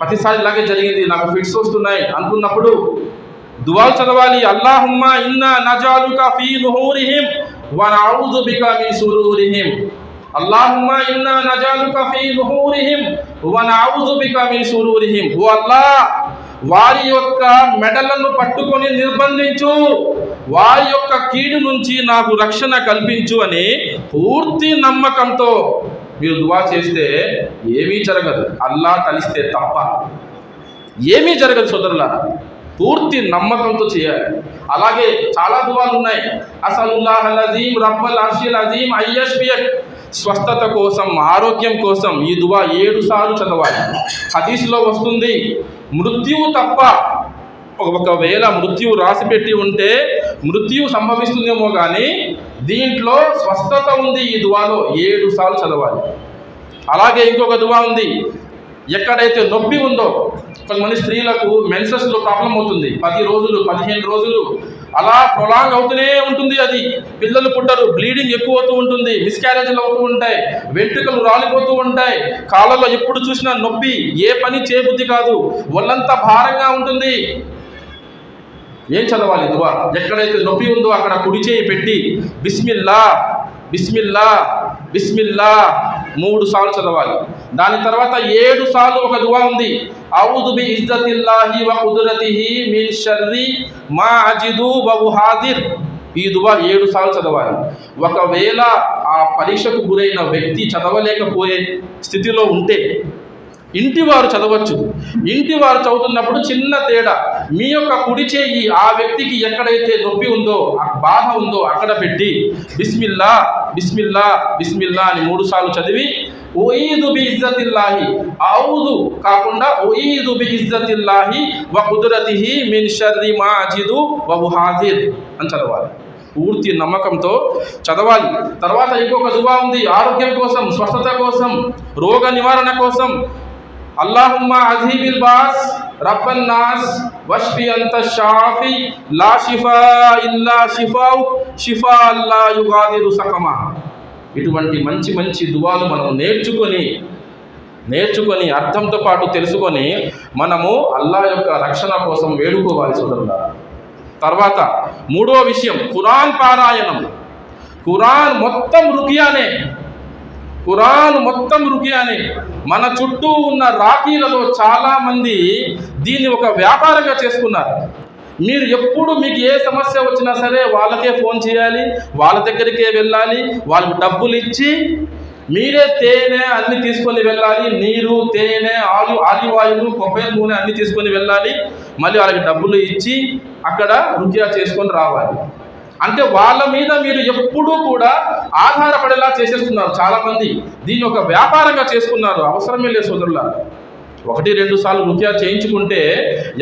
ప్రతిసారి ఇలాగే జరిగింది, నాకు ఫిట్స్ వస్తున్నాయి అనుకున్నప్పుడు దువాలు చదవాలి. అల్లాహుమ్మా ఇన్నా నజాలుక ఫీ నుహూరిహిం వ నఊజు బిక మిన్ శురూరిహిం. అల్లాహుమ్మా ఇన్నా నజాలుక ఫీ నుహూరిహిం వ నఊజు బిక మిన్ శురూరిహిం. ఓ అల్లాహ్, వారి యొక్క మెడలను పట్టుకొని నిర్బంధించు, వారి యొక్క కీడు నుంచి నాకు రక్షణ కల్పించు అని పూర్తి నమ్మకంతో మీరు దువా చేస్తే ఏమీ జరగదు. అల్లాహ్ తలిస్తే తప్ప ఏమీ జరగదు సోదరులారా. పూర్తి నమ్మకంతో చేయాలి. అలాగే చాలా దువాలు ఉన్నాయి. అసలుల్లాహల్ అజీం రబ్బల్ అర్షిల్ అజీం అయ్యష్ఫియక్, స్వస్థత కోసం, ఆరోగ్యం కోసం ఈ దువా 7 సార్లు చదవాలి. హదీస్లో వస్తుంది, మృత్యువు తప్ప, ఒకవేళ మృత్యువు రాసిపెట్టి ఉంటే మృత్యువు సంభవిస్తుందేమో కానీ దీంట్లో స్వస్థత ఉంది. ఈ దువాలో 7 సార్లు చదవాలి. అలాగే ఇంకొక దువా ఉంది, ఎక్కడైతే నొప్పి ఉందో, కొంతమంది స్త్రీలకు మెన్సెస్లో ప్రాబ్లం అవుతుంది, 10 రోజులు 15 రోజులు అలా ప్రొలాంగ్ అవుతూనే ఉంటుంది. అది పిల్లలు పుట్టరు, బ్లీడింగ్ ఎక్కువ అవుతూ ఉంటుంది, మిస్క్యారేజ్లు అవుతూ ఉంటాయి, వెంట్రుకలు రాలిపోతూ ఉంటాయి, కాళ్ళలో ఎప్పుడు చూసినా నొప్పి, ఏ పని చేయబుద్ధి కాదు, ఒళ్ళంతా భారంగా ఉంటుంది. ఏం చదవాలి దువా? ఎక్కడైతే నొప్పి ఉందో అక్కడ కుడి చేయి పెట్టి బిస్మిల్లా బిస్మిల్లా బిస్మిల్లా 3 సార్లు చదవాలి. దాని తర్వాత 7 సార్లు ఒక దువా ఉంది, అఊదు బి ఇజ్జతిల్లాహి వ కుద్రతిహి మిన్ షర్రి మా అజిదు వ ఉహాదిర్. ఈ దువా 7 సార్లు చదవాలి. ఒకవేళ ఆ పరీక్షకు గురైన వ్యక్తి చదవలేకపోయే స్థితిలో ఉంటే ఇంటివారు చదవచ్చు. ఇంటివారు చదువుతున్నప్పుడు చిన్న తేడా, మీ యొక్క కుడి చేయి ఆ వ్యక్తికి ఎక్కడైతే నొప్పి ఉందో, ఆ బాధ ఉందో అక్కడ పెట్టి బిస్మిల్లా బిస్మిల్లా బిస్మిల్లా అని 3 సార్లు చదివి ఉఈదు బి ఇజ్జతిల్లాహి, ఔదు కాకుండా ఉఈదు బి ఇజ్జతిల్లాహి వ కుద్రతిహి మిన్ షర్రి మా అజిదు వ ఉహాజిర్ అని చదవాలి. పూర్తి నమ్మకంతో చదవాలి. తర్వాత ఇంకొక దువా ఉంది, ఆరోగ్యం కోసం, స్వస్థత కోసం, రోగ నివారణ కోసం. అల్లాహుమ్మా అజీబిల్ బాస్ రబ్బన్ నాస్ వష్ఫి అంత షాఫి లా షిఫా ఇల్లా షిఫావు షిఫా అల్లా యుగాదిరు సకమా. ఇటువంటి మంచి మంచి దువాలు మనము నేర్చుకొని అర్థంతో పాటు తెలుసుకొని మనము అల్లా యొక్క రక్షణ కోసం వేడుకోవాలి సోదరులారా. తర్వాత 3వ విషయం ఖురాన్ పారాయణం. ఖురాన్ మొత్తం రుకియానే. మన చుట్టూ ఉన్న రాఖీలలో చాలామంది దీన్ని ఒక వ్యాపారంగా చేసుకున్నారు. మీరు ఎప్పుడు మీకు ఏ సమస్య వచ్చినా సరే వాళ్ళకే ఫోన్ చేయాలి, వాళ్ళ దగ్గరికే వెళ్ళాలి, వాళ్ళకి డబ్బులు ఇచ్చి మీరే తేనె అన్ని తీసుకొని వెళ్ళాలి, నీరు, తేనె, ఆలివ్ ఆయిల్, కొబ్బరి నూనె అన్ని తీసుకొని వెళ్ళాలి, మళ్ళీ వాళ్ళకి డబ్బులు ఇచ్చి అక్కడ రుకియా చేసుకొని రావాలి. అంటే వాళ్ళ మీద మీరు ఎప్పుడూ కూడా ఆధారపడేలా చేసేస్తున్నారు. చాలామంది దీన్ని ఒక వ్యాపారంగా చేసుకున్నారు. అవసరమే లేదు సోదరులారా. 1-2 సార్లు రుకియా చేయించుకుంటే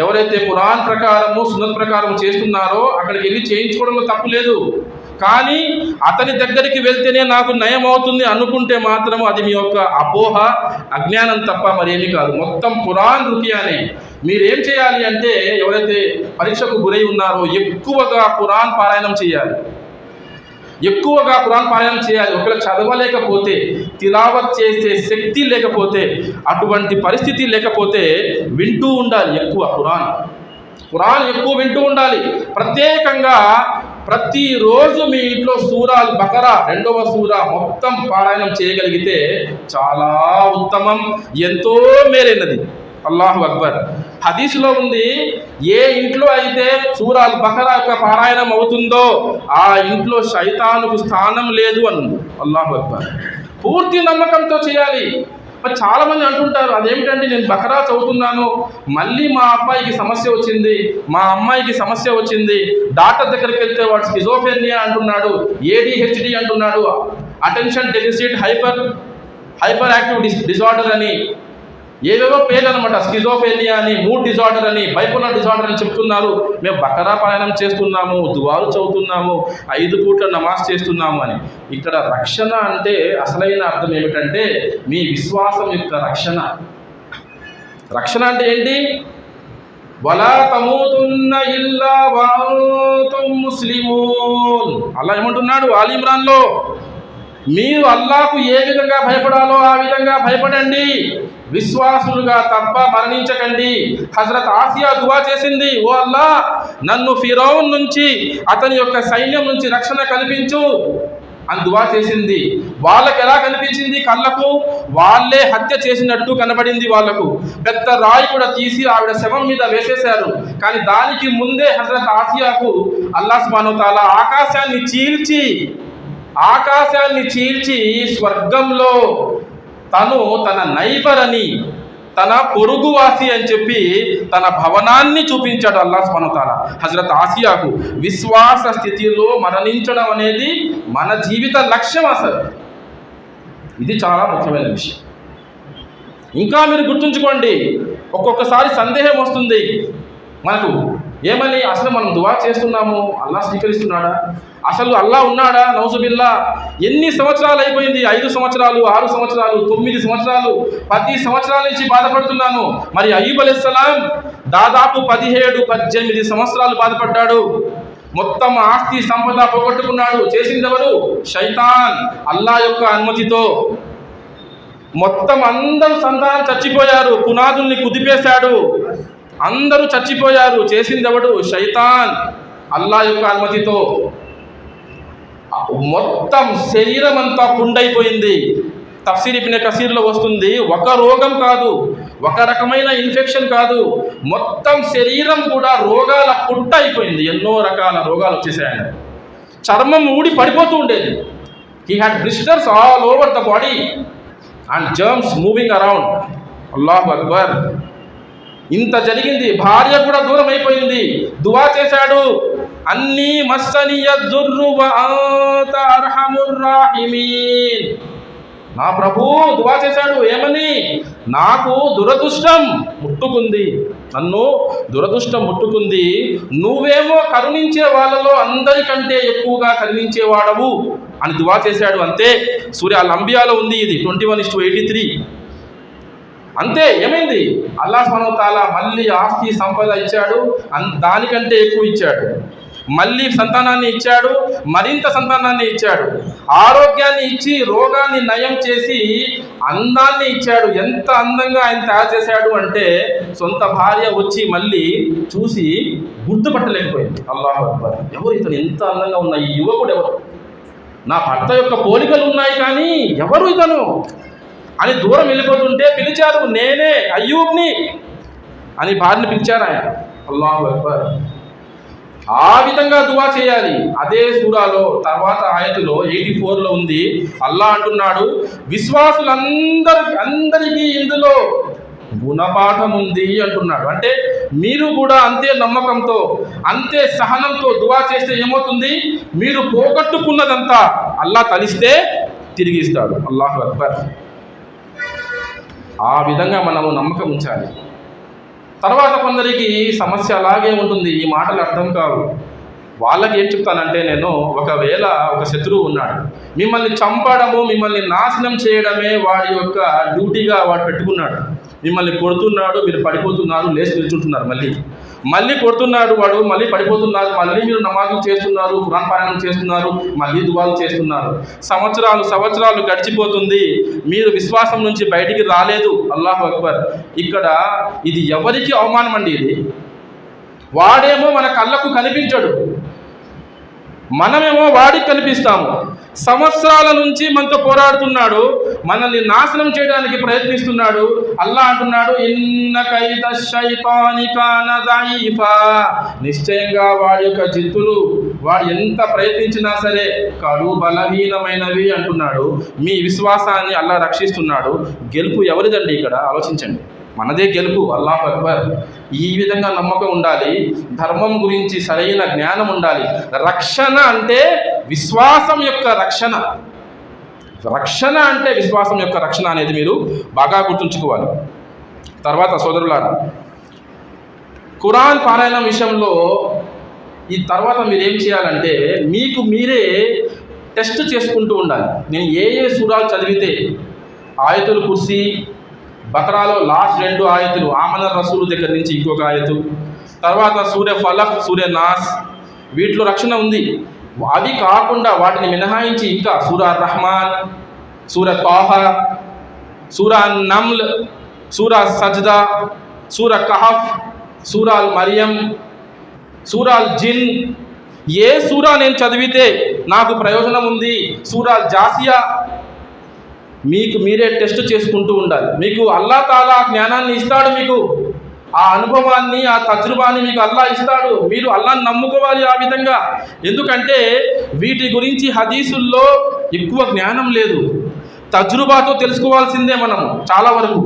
ఎవరైతే ఖురాన్ ప్రకారము సున్నత్ ప్రకారం చేస్తున్నారో అక్కడికి వెళ్ళి చేయించుకోవడంలో తప్పు లేదు. కానీ అతని దగ్గరికి వెళ్తేనే నాకు నయం అవుతుంది అనుకుంటే మాత్రం అది మీ యొక్క అపోహ, అజ్ఞానం తప్ప మరేమీ కాదు. మొత్తం ఖురాన్ రుకియానే. మీరేం చేయాలి అంటే ఎవరైతే పరీక్షకు గురై ఉన్నారో ఎక్కువగా ఖురాన్ పారాయణం చేయాలి. ఒకవేళ చదవలేకపోతే, తిలావత్ చేసే శక్తి లేకపోతే, అటువంటి పరిస్థితి లేకపోతే వింటూ ఉండాలి. ఖురాన్ ఎక్కువ వింటూ ఉండాలి. ప్రత్యేకంగా ప్రతిరోజు మీ ఇంట్లో సూరాల్ బకరా 2వ సూర మొత్తం పారాయణం చేయగలిగితే చాలా ఉత్తమం, ఎంతో మేలైనది. అల్లాహు అక్బర్. హదీసులో ఉంది, ఏ ఇంట్లో అయితే సూరాల్ బకరా యొక్క పారాయణం అవుతుందో ఆ ఇంట్లో శైతానుకు స్థానం లేదు అని. అల్లాహు అక్బర్. పూర్తి నమ్మకంతో చేయాలి. మరి చాలామంది అంటుంటారు, అదేమిటంటే నేను బకరా చదువుతున్నాను, మళ్ళీ మా అబ్బాయికి సమస్య వచ్చింది, మా అమ్మాయికి సమస్య వచ్చింది, డాక్టర్ దగ్గరికి వెళ్తే వాడు స్కిజోఫ్రెనియా అంటున్నాడు, ADHD అంటున్నాడు, attention deficit hyper active disorder అని, ఏవేవో పేర్లు అనమాట, స్కిజోఫ్రెనియా అని, మూడ్ డిజార్డర్ అని, బైపోలర్ డిజార్డర్ అని చెప్తున్నారు. మేము బకరా పారాయణం చేస్తున్నాము, దువాలు చదువుతున్నాము, 5 పూట్ల నమాజ్ చేస్తున్నాము అని. ఇక్కడ రక్షణ అంటే అసలైన అర్థం ఏమిటంటే మీ విశ్వాసం యొక్క రక్షణ అంటే ఏంటి? వలా తమూతున్న ఇల్లా వఅంతుం ముస్లిమూన్. అల్లా ఏమంటున్నాడు ఆల్ ఇమ్రాన్లో, మీరు అల్లాహకు ఏ విధంగా భయపడాలో ఆ విధంగా భయపడండి, విశ్వాసులుగా తప్ప మరణించకండి. హజరత్ ఆసియా దువా చేసింది, ఓ అల్లా నన్ను ఫిరౌన్ నుంచి, అతని యొక్క సైన్యం నుంచి రక్షణ కల్పించు అని దువా చేసింది. వాళ్ళకి ఎలా కనిపించింది? కళ్ళకు వాళ్ళే హత్య చేసినట్టు కనబడింది. వాళ్ళకు పెద్ద రాయి కూడా తీసి ఆవిడ శవం మీద వేసేశారు. కానీ దానికి ముందే హజరత్ ఆసియాకు అల్లాహ్ సుబ్హానహు వ తఆలా ఆకాశాన్ని చీల్చి స్వర్గంలో తను తన నైబర్ అని, తన పొరుగువాసి అని చెప్పి తన భవనాన్ని చూపించాడు అల్లాహ్ సుబ్హానహు వ తఆలా హజరత్ ఆసియాకు. విశ్వాస స్థితిలో మరణించడం అనేది మన జీవిత లక్ష్యం. అసలు ఇది చాలా ముఖ్యమైన విషయం. ఇంకా మీరు గుర్తుంచుకోండి, ఒక్కొక్కసారి సందేహం వస్తుంది మనకు, ఏమని? అసలు మనం దువా చేస్తున్నాము, అల్లాహ్ స్వీకరిస్తున్నాడా? అసలు అల్లాహ్ ఉన్నాడా? నౌజుబిల్లా. ఎన్ని సంవత్సరాలు అయిపోయింది? 5 సంవత్సరాలు, 6 సంవత్సరాలు, 9 సంవత్సరాలు, 10 సంవత్సరాల నుంచి బాధపడుతున్నాను. మరి అయ్యూబ్ అలైహిస్సలాం దాదాపు 17-18 సంవత్సరాలు బాధపడ్డాడు. మొత్తం ఆస్తి సంపద పోగొట్టుకున్నాడు. చేసింది ఎవరు? శైతాన్. అల్లాహ్ యొక్క అనుమతితో మొత్తం అందరూ సంతానం చచ్చిపోయారు. పునాదుల్ని కుదిపేశాడు, అందరూ చచ్చిపోయారు. చేసింది ఎవడు? శైతాన్. అల్లాహ్ యొక్క అనుమతితో మొత్తం శరీరం అంతా పుండైపోయింది. తఫ్సీర్ ఇబ్నే కసీర్లో వస్తుంది, ఒక రోగం కాదు, ఒక రకమైన ఇన్ఫెక్షన్ కాదు, మొత్తం శరీరం కూడా రోగాల పుట్ట అయిపోయింది. ఎన్నో రకాల రోగాలు వచ్చేసాయి. చర్మం ఊడి పడిపోతూ ఉండేది. He had blisters all over the body and germs moving around. అల్లాహు అక్బర్. ఇంత జరిగింది, భార్య కూడా దూరం అయిపోయింది. దువా చేశాడు, అన్నీ మస్సనియ దుర్రు వ అంత అర్హముర్ రాహిమీన్. నా ప్రభు దువా చేశాడు ఏమని? నాకు దురదృష్టం ముట్టుకుంది, నన్ను దురదృష్టం ముట్టుకుంది, నువ్వేమో కరుణించే వాళ్ళలో అందరికంటే ఎక్కువగా కరుణించేవాడవు అని దువా చేశాడు. అంతే, సూర్య అల్ అంబియాలో ఉంది ఇది 21:83. అంతే, ఏమైంది? అల్లాహ్ సుబ్హానహు వ తఆలా మళ్ళీ ఆస్తి సంపద ఇచ్చాడు, దానికంటే ఎక్కువ ఇచ్చాడు. మళ్ళీ సంతానాన్ని ఇచ్చాడు, మరింత సంతానాన్ని ఇచ్చాడు. ఆరోగ్యాన్ని ఇచ్చి రోగాన్ని నయం చేసి అందాన్ని ఇచ్చాడు. ఎంత అందంగా ఆయన తయారు చేశాడు అంటే సొంత భార్య వచ్చి మళ్ళీ చూసి గుర్తుపట్టలేకపోయింది. అల్లాహు అక్బర్, ఎవరు ఇతను, ఎంత అందంగా ఉన్న ఈ యువకుడు ఎవరు? నా భర్త యొక్క పోలికలు ఉన్నాయి కానీ ఎవరు ఇతను అని దూరం వెళ్ళిపోతుంటే పిలిచారు, నేనే అయ్యూబ్ని అని భార్యని పిలిచారు ఆయన. అల్లాహు అక్బర్. ఆ విధంగా దువా చేయాలి. అదే సూరాలో తర్వాత ఆయతులో 84లో ఉంది. అల్లాహ్ అంటున్నాడు, విశ్వాసులందరికీ ఇందులో గుణపాఠం ఉంది అంటున్నాడు. అంటే మీరు కూడా అంతే నమ్మకంతో, అంతే సహనంతో దువా చేస్తే ఏమవుతుంది? మీరు పోగొట్టుకున్నదంతా అల్లాహ్ తలిస్తే తిరిగి ఇస్తాడు. అల్లాహు అక్బర్. ఆ విధంగా మనము నమ్మకం ఉంచాలి. తర్వాత కొందరికి సమస్య అలాగే ఉంటుంది, ఈ మాటలు అర్థం కావు. వాళ్ళకి ఏం చెప్తానంటే, నేను ఒకవేళ ఒక శత్రువు ఉన్నాడు, మిమ్మల్ని చంపడము, మిమ్మల్ని నాశనం చేయడమే వాడి యొక్క డ్యూటీగా వాడు పెట్టుకున్నాడు. మిమ్మల్ని కొడుతున్నాడు, మీరు పడిపోతున్నారు, లేచి నిల్చుంటున్నారు, మళ్ళీ కొడుతున్నాడు వాడు, మళ్ళీ పడిపోతున్నారు, మళ్ళీ మీరు నమాజులు చేస్తున్నారు, ఖురాన్ పారాయణం చేస్తున్నారు, మళ్ళీ దువాలు చేస్తున్నారు. సంవత్సరాలు గడిచిపోతుంది, మీరు విశ్వాసం నుంచి బయటికి రాలేదు. అల్లాహు అక్బర్. ఇక్కడ ఇది ఎవరికి అవమానం అండి? ఇది వాడేమో మన కళ్ళకు కనిపించడు, మనమేమో వాడికి కనిపిస్తాము. సంవత్సరాల నుంచి మనతో పోరాడుతున్నాడు, మనల్ని నాశనం చేయడానికి ప్రయత్నిస్తున్నాడు. అల్లాహ్ అంటున్నాడు, ఇన్న కైద శైతాని కాన దঈఫా. నిశ్చయంగా వాడి యొక్క జిత్తులు, వాడు ఎంత ప్రయత్నించినా సరే కడు బలహీనమైనవి అంటున్నాడు. మీ విశ్వాసాన్ని అల్లాహ్ రక్షిస్తున్నాడు. గెలుపు ఎవరిదండి ఇక్కడ? ఆలోచించండి, మనదే గెలుపు. అల్లాహు అక్బర్. ఈ విధంగా నమ్మకం ఉండాలి, ధర్మం గురించి సరైన జ్ఞానం ఉండాలి. రక్షణ అంటే విశ్వాసం యొక్క రక్షణ. రక్షణ అంటే విశ్వాసం యొక్క రక్షణ అనేది మీరు బాగా గుర్తుంచుకోవాలి. తర్వాత సోదరులారా, ఖురాన్ పారాయణం విషయంలో ఈ తర్వాత మీరు ఏం చేయాలంటే, మీకు మీరే టెస్ట్ చేసుకుంటూ ఉండాలి. నేను ఏ సూరాలు చదివితే, ఆయతుల్ కుర్సీ, బకరాలో లాస్ట్ 2 ఆయతులు, ఆమన రసూలు దగ్గర నుంచి ఇంకొక ఆయతు, తర్వాత సూర్య ఫలక్, సూర్య నాస్, వీటిలో రక్షణ ఉంది. అవి కాకుండా వాటిని మినహాయించి ఇంకా సూరా రహమాన్, సూర తాహ, సూరా నమ్ల్, సూరా సజ్దా, సూర కహఫ్, సూరాల్ మరియం, సూరాల్ జిన్, ఏ సూరా నేను చదివితే నాకు ప్రయోజనం ఉంది, సూరాల్ జాసియా, మీకు మీరే టెస్ట్ చేసుకుంటూ ఉండాలి. మీకు అల్లాహ్ తాలా జ్ఞానాన్ని ఇస్తాడు, మీకు ఆ అనుభవాన్ని, ఆ తజ్రుబాని మీకు అల్లాహ్ ఇస్తాడు. మీరు అల్లాహ్ని నమ్ముకోవాలి ఆ విధంగా. ఎందుకంటే వీటి గురించి హదీసుల్లో ఎక్కువ జ్ఞానం లేదు, తజ్రుబాతో తెలుసుకోవాల్సిందే మనము చాలా వరకు.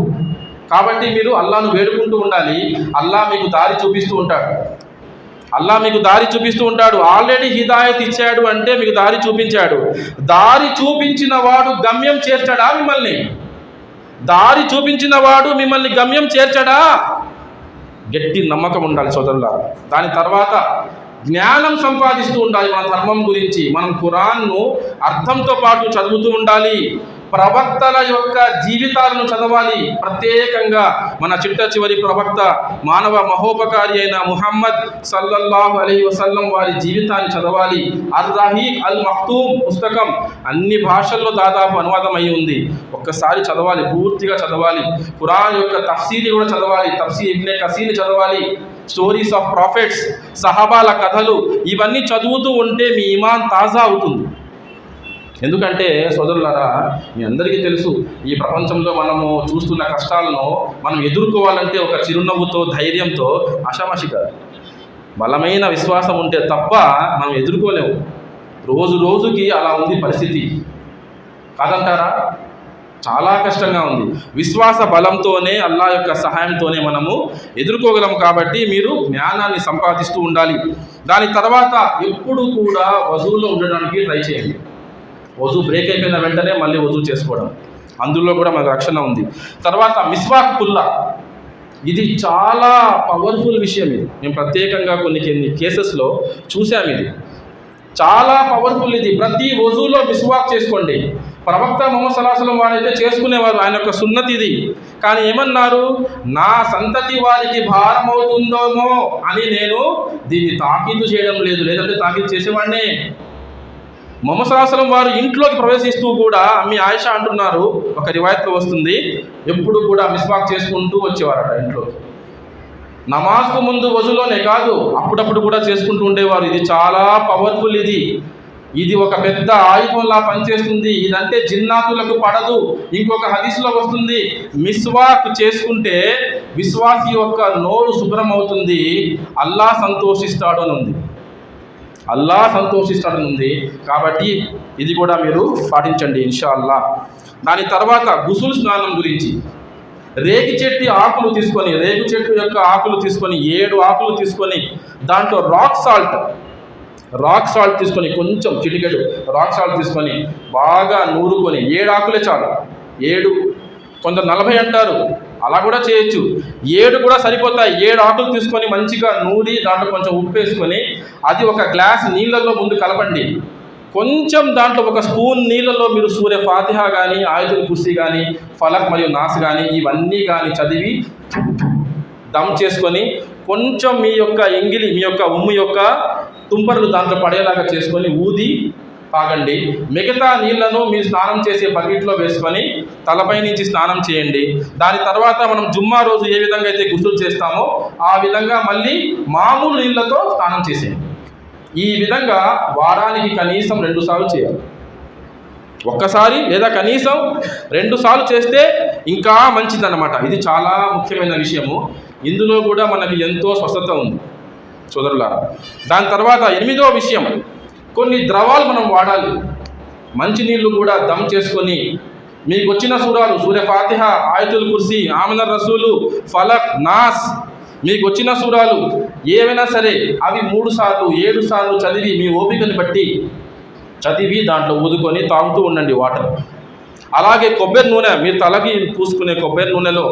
కాబట్టి మీరు అల్లాహ్ను వేడుకుంటూ ఉండాలి. అల్లాహ్ మీకు దారి చూపిస్తూ ఉంటాడు. ఆల్రెడీ హిదాయత్ ఇచ్చాడు అంటే మీకు దారి చూపించాడు. దారి చూపించిన వాడు గమ్యం చేర్చడా? మిమ్మల్ని గమ్యం చేర్చడా? గట్టి నమ్మకం ఉండాలి సోదరులారా. దాని తర్వాత జ్ఞానం సంపాదిస్తూ ఉండాలి. మన ధర్మం గురించి మనం ఖురాన్ను అర్థంతో పాటు చదువుతూ ఉండాలి. ప్రవక్తల యొక్క జీవితాలను చదవాలి. ప్రత్యేకంగా మన చిట్ట చివరి ప్రవక్త, మానవ మహోపకారి అయిన ముహమ్మద్ సల్లల్లాహు అలైహి వసల్లం వారి జీవితాన్ని చదవాలి. అర్ రహీక్ అల్ మక్తూమ్ పుస్తకం అన్ని భాషల్లో దాదాపు అనువాదం అయి ఉంది. ఒక్కసారి చదవాలి, పూర్తిగా చదవాలి. ఖురాన్ యొక్క తఫ్సీర్ కూడా చదవాలి. తఫ్సీర్ ఇబ్నే కసీర్ చదవాలి. స్టోరీస్ ఆఫ్ ప్రాఫిట్స్, సహాబాల కథలు, ఇవన్నీ చదువుతూ ఉంటే మీ ఈమాన్ తాజా అవుతుంది. ఎందుకంటే సోదరులారా, మీ అందరికీ తెలుసు, ఈ ప్రపంచంలో మనము చూస్తున్న కష్టాలను మనం ఎదుర్కోవాలంటే ఒక చిరునవ్వుతో, ధైర్యంతో, ఆషామాషి కాదు, బలమైన విశ్వాసం ఉంటే తప్ప మనం ఎదుర్కోలేము. రోజుకి అలా ఉంది పరిస్థితి, కాదంటారా? చాలా కష్టంగా ఉంది. విశ్వాస బలంతోనే, అల్లా యొక్క సహాయంతోనే మనము ఎదుర్కోగలం. కాబట్టి మీరు జ్ఞానాన్ని సంపాదిస్తూ ఉండాలి. దాని తర్వాత ఎప్పుడు కూడా వజూలో ఉండడానికి ట్రై చేయండి. వజూ బ్రేక్ అయిపోయిన వెంటనే మళ్ళీ వజూ చేసుకోవడం, అందులో కూడా మనకు రక్షణ ఉంది. తర్వాత మిస్వాక్ పుల్లా, ఇది చాలా పవర్ఫుల్ విషయం. ఇది మేము ప్రత్యేకంగా కొన్ని కేసెస్లో చూసాము. ఇది చాలా పవర్ఫుల్. ఇది ప్రతి వజూలో మిస్వాక్ చేసుకోండి. ప్రవక్త ముహమ్మద్ సల్లల్లాహు అలైహి వసల్లం వారైతే చేసుకునేవారు, ఆయన యొక్క సున్నతి ఇది. కానీ ఏమన్నారు, నా సంతతి వారికి భారం అవుతుందేమో అని నేను దీన్ని తాకీదు చేయడం లేదు, లేదంటే తాకీదు చేసేవాడినే. ముహమ్మద్ సల్లల్లాహు అలైహి వసల్లం వారు ఇంట్లోకి ప్రవేశిస్తూ కూడా అమ్మి ఆయిషా అంటున్నారు, ఒక రివాయత్లో వస్తుంది, ఎప్పుడు కూడా మిస్వాక్ చేసుకుంటూ వచ్చేవారట ఇంట్లోకి. నమాజ్కు ముందు వజులోనే కాదు, అప్పుడప్పుడు కూడా చేసుకుంటూ ఉండేవారు. ఇది చాలా పవర్ఫుల్. ఇది ఒక పెద్ద ఆయుధంలా పనిచేస్తుంది. ఇదంటే జిన్నాతులకు పడదు. ఇంకొక హదీస్లో వస్తుంది, మిస్వాక్ చేసుకుంటే విశ్వాసి యొక్క నోరు శుభ్రం అవుతుంది, అల్లాహ్ సంతోషిస్తాడు అని ఉంది. అల్లాహ్ సంతోషిస్తాడని ఉంది. కాబట్టి ఇది కూడా మీరు పాటించండి ఇన్షాల్లా. దాని తర్వాత గుసుల్ స్నానం గురించి, రేగు చెట్టు ఆకులు తీసుకొని, రేగు చెట్టు యొక్క ఆకులు తీసుకొని, 7 ఆకులు తీసుకొని, దాంట్లో రాక్ సాల్ట్ తీసుకొని, కొంచెం చిటికెడు రాక్ సాల్ట్ తీసుకొని బాగా నూరుకొని, 7 ఆకులే చాలు. 7, కొందరు 40 అంటారు, అలా కూడా చేయొచ్చు. 7 కూడా సరిపోతాయి. 7 ఆకులు తీసుకొని మంచిగా నూరి దాంట్లో కొంచెం ఉప్పు వేసుకొని, అది ఒక గ్లాస్ నీళ్ళల్లో ముందు కలపండి. కొంచెం దాంట్లో ఒక స్పూన్ నీళ్ళలో మీరు సూర్య ఫాతిహా కానీ, ఆయతుల్ కుర్సీ కానీ, ఫలక్ మరియు నాస్ కానీ, ఇవన్నీ కానీ చదివి దమ్ చేసుకొని, కొంచెం మీ యొక్క ఎంగిలి, మీ యొక్క ఉమ్ము యొక్క తుంపర్లు దాంట్లో పడేలాగా చేసుకొని ఊది తాగండి. మిగతా నీళ్లను మీరు స్నానం చేసే బకెట్లో వేసుకొని తలపై నుంచి స్నానం చేయండి. దాని తర్వాత మనం జుమ్మా రోజు ఏ విధంగా అయితే గుసులు చేస్తామో ఆ విధంగా మళ్ళీ మామూలు నీళ్ళతో స్నానం చేసేయండి. ఈ విధంగా వారానికి కనీసం 2 సార్లు చేయాలి. ఒక్కసారి లేదా కనీసం 2 సార్లు చేస్తే ఇంకా మంచిదన్నమాట. ఇది చాలా ముఖ్యమైన విషయము. ఇందులో కూడా మనకి ఎంతో స్వస్థత ఉంది సోదరులారా. దాని తర్వాత 8వ విషయం, కొన్ని ద్రవాలు మనం వాడాలి. మంచినీళ్ళు కూడా దమ్ చేసుకొని, మీకు వచ్చిన సూరాలు, సూర్య ఫాతిహ, ఆయతుల్ కుర్సీ, ఆమనర్ రసూలు, ఫలక్, నాస్, మీకు వచ్చిన సూరాలు ఏవైనా సరే అవి 3 సార్లు 7 సార్లు చదివి, మీ ఓపికని బట్టి చదివి దాంట్లో ఊదుకొని తాగుతూ ఉండండి వాటర్. అలాగే కొబ్బరి నూనె, మీరు తలకి పూసుకునే కొబ్బరి నూనెలో,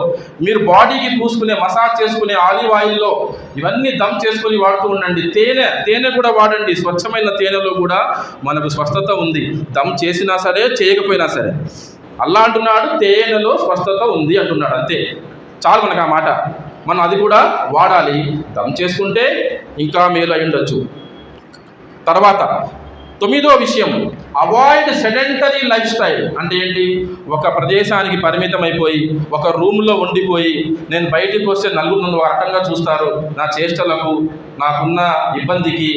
మీరు బాడీకి పూసుకునే, మసాజ్ చేసుకునే ఆలివ్ ఆయిల్లో ఇవన్నీ దమ్ చేసుకొని వాడుతూ ఉండండి. తేనె కూడా వాడండి. స్వచ్ఛమైన తేనెలో కూడా మనకు స్వస్థత ఉంది, దమ్ చేసినా సరే చేయకపోయినా సరే. అల్లా అంటున్నాడు తేనెలో స్వస్థత ఉంది అంటున్నాడు. అంతే చాలు మనకు ఆ మాట. మనం అది కూడా వాడాలి. దమ్ చేసుకుంటే ఇంకా మేలు అయి ఉండొచ్చు. తర్వాత 9వ విషయం, అవాయిడ్ సెడెంటరీ లైఫ్ స్టైల్. అంటే ఏంటి, ఒక ప్రదేశానికి పరిమితం అయిపోయి, ఒక రూమ్లో ఉండిపోయి, నేను బయటికి వస్తే నలుగురు నన్ను రకంగా చూస్తారు, నా చేష్టలకు, నాకున్న ఇబ్బందికి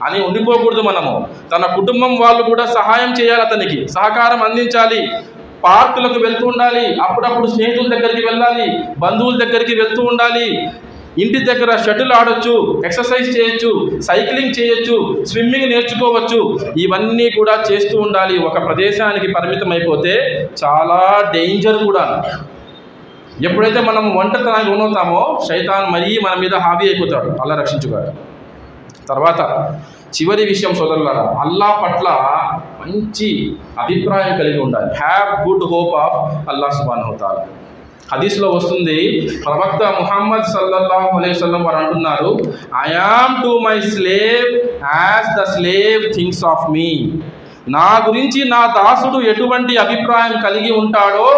అని ఉండిపోకూడదు. మనము తన కుటుంబం వాళ్ళు కూడా సహాయం చేయాలి, అతనికి సహకారం అందించాలి. పార్కులకు వెళ్తూ ఉండాలి, అప్పుడప్పుడు స్నేహితుల దగ్గరికి వెళ్ళాలి, బంధువుల దగ్గరికి వెళ్తూ ఉండాలి. ఇంటి దగ్గర షటిల్ ఆడొచ్చు, ఎక్సర్సైజ్ చేయొచ్చు, సైక్లింగ్ చేయొచ్చు, స్విమ్మింగ్ నేర్చుకోవచ్చు. ఇవన్నీ కూడా చేస్తూ ఉండాలి. ఒక ప్రదేశానికి పరిమితం అయిపోతే చాలా డేంజర్ కూడా. ఎప్పుడైతే మనం ఒంటరితనానికి లోనవుతామో శైతాన్ మరీ మన మీద హావీ అయిపోతాడు. అల్లా రక్షించుగాడు. తర్వాత చివరి విషయం సోదరులారా, అల్లా పట్ల మంచి అభిప్రాయం కలిగి ఉండాలి. హ్యావ్ గుడ్ హోప్ ఆఫ్ అల్లా సుబ్హానహు తఆలా. హదీస్లో వస్తుంది, ప్రవక్త ముహమ్మద్ సల్లల్లాహు అలైహి వసల్లం వారు అంటున్నారు, I am to my slave as the slave thinks of me. నా గురించి నా దాసుడు ఎటువంటి అభిప్రాయం కలిగి ఉంటాడో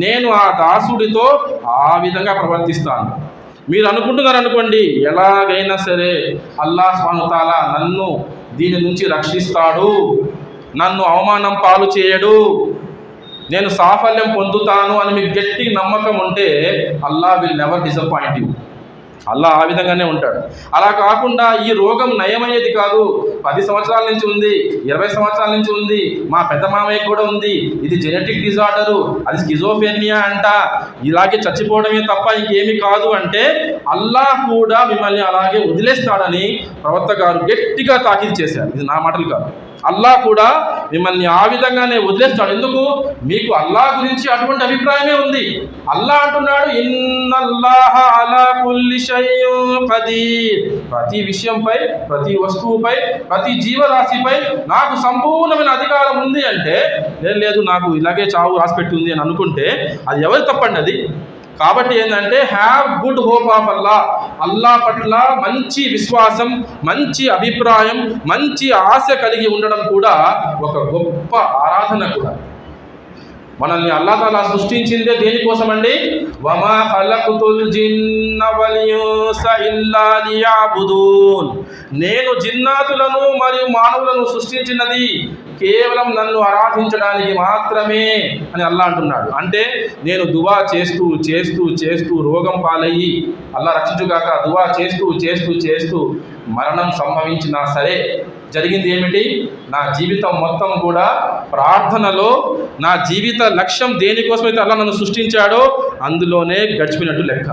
నేను ఆ దాసుడితో ఆ విధంగా ప్రవర్తిస్తాను. మీరు అనుకుంటున్నారు అనుకోండి, ఎలాగైనా సరే అల్లాహ్ సుబ్హానహు వ తఆలా నన్ను దీని నుంచి రక్షిస్తాడు, నన్ను అవమానం పాలు చేయడు, నేను సాఫల్యం పొందుతాను అని మీకు గట్టి నమ్మకం ఉంటే Allah will never disappoint you. Allah ఆ విధంగానే ఉంటాడు. అలా కాకుండా ఈ రోగం నయమయ్యేది కాదు, 10 సంవత్సరాల నుంచి ఉంది, 20 సంవత్సరాల నుంచి ఉంది, మా పెద్ద మామయ్య కూడా ఉంది, ఇది జెనెటిక్ డిజార్డరు, అది స్కిజోఫ్రెనియా అంట, ఇలాగే చచ్చిపోవడమే తప్ప ఇంకేమీ కాదు అంటే అల్లాహ్ కూడా మిమ్మల్ని అలాగే వదిలేస్తాడని ప్రవక్త గారు గట్టిగా తాకీదు చేశారు. ఇది నా మాటలు కాదు. అల్లాహ్ కూడా మిమ్మల్ని ఆ విధంగానే వదిలేస్తాడు. ఎందుకు? మీకు అల్లాహ్ గురించి అటువంటి అభిప్రాయమే ఉంది. అల్లాహ్ అంటున్నాడు, ఇన్నల్లాహ అలా కుల్లి షైఇన్ ఖదీర్. ప్రతి విషయంపై, ప్రతి వస్తువుపై, ప్రతి జీవరాశిపై నాకు సంపూర్ణమైన అధికారం ఉంది అంటే, లేదు నాకు ఇలాగే చావు రాసిపెట్టి ఉంది అని అనుకుంటే అది ఎవరు తప్పండి అది? కాబట్టి ఏంటంటే హ్యావ్ గుడ్ హోప్ ఆఫ్ అల్లా పట్ల మంచి విశ్వాసం, మంచి అభిప్రాయం, మంచి ఆశ కలిగి ఉండడం కూడా ఒక గొప్ప ఆరాధన కూడా. మనల్ని అల్లా తాలా సృష్టించిందే దేనికోసమండి? వమా ఖలఖతుల్ జిన్న వల్ ఇన్స ఇల్లా లియఅబుదూన్. నేను జిన్నాతులను మరియు మానవులను సృష్టించినది కేవలం నన్ను ఆరాధించడానికి మాత్రమే అని అల్లా అంటున్నాడు. అంటే నేను దువా చేస్తూ చేస్తూ చేస్తూ రోగం పాలయ్యి, అల్లా రక్షించుగాక, దువా చేస్తూ చేస్తూ చేస్తూ మరణం సంభవించినా సరే జరిగింది ఏమిటి? నా జీవితం మొత్తం కూడా ప్రార్థనలో, నా జీవిత లక్ష్యం దేనికోసమైతే అల్లా నన్ను సృష్టించాడో అందులోనే గడిచిపోయినట్టు లెక్క.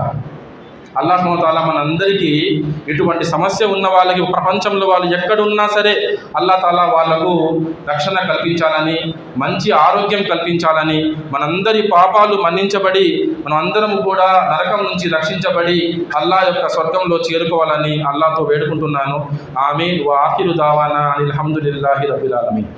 అల్లాహ్ సుబ్హానహు వ తఆలా మనందరికీ ఎటువంటి సమస్య ఉన్న వాళ్ళకి, ప్రపంచంలో వాళ్ళు ఎక్కడున్నా సరే అల్లాహ్ తాలా వాళ్లకు రక్షణ కల్పించాలని, మంచి ఆరోగ్యం కల్పించాలని, మనందరి పాపాలు మన్నించబడి మనమందరం కూడా నరకం నుంచి రక్షించబడి అల్లాహ్ యొక్క స్వర్గంలో చేరుకోవాలని అల్లాహ్తో వేడుకుంటున్నాను. ఆమీన్. వా ఆఖిరు దావానా అనిల్ హమ్దులిల్లాహి రబ్బిల్ ఆలమీన్.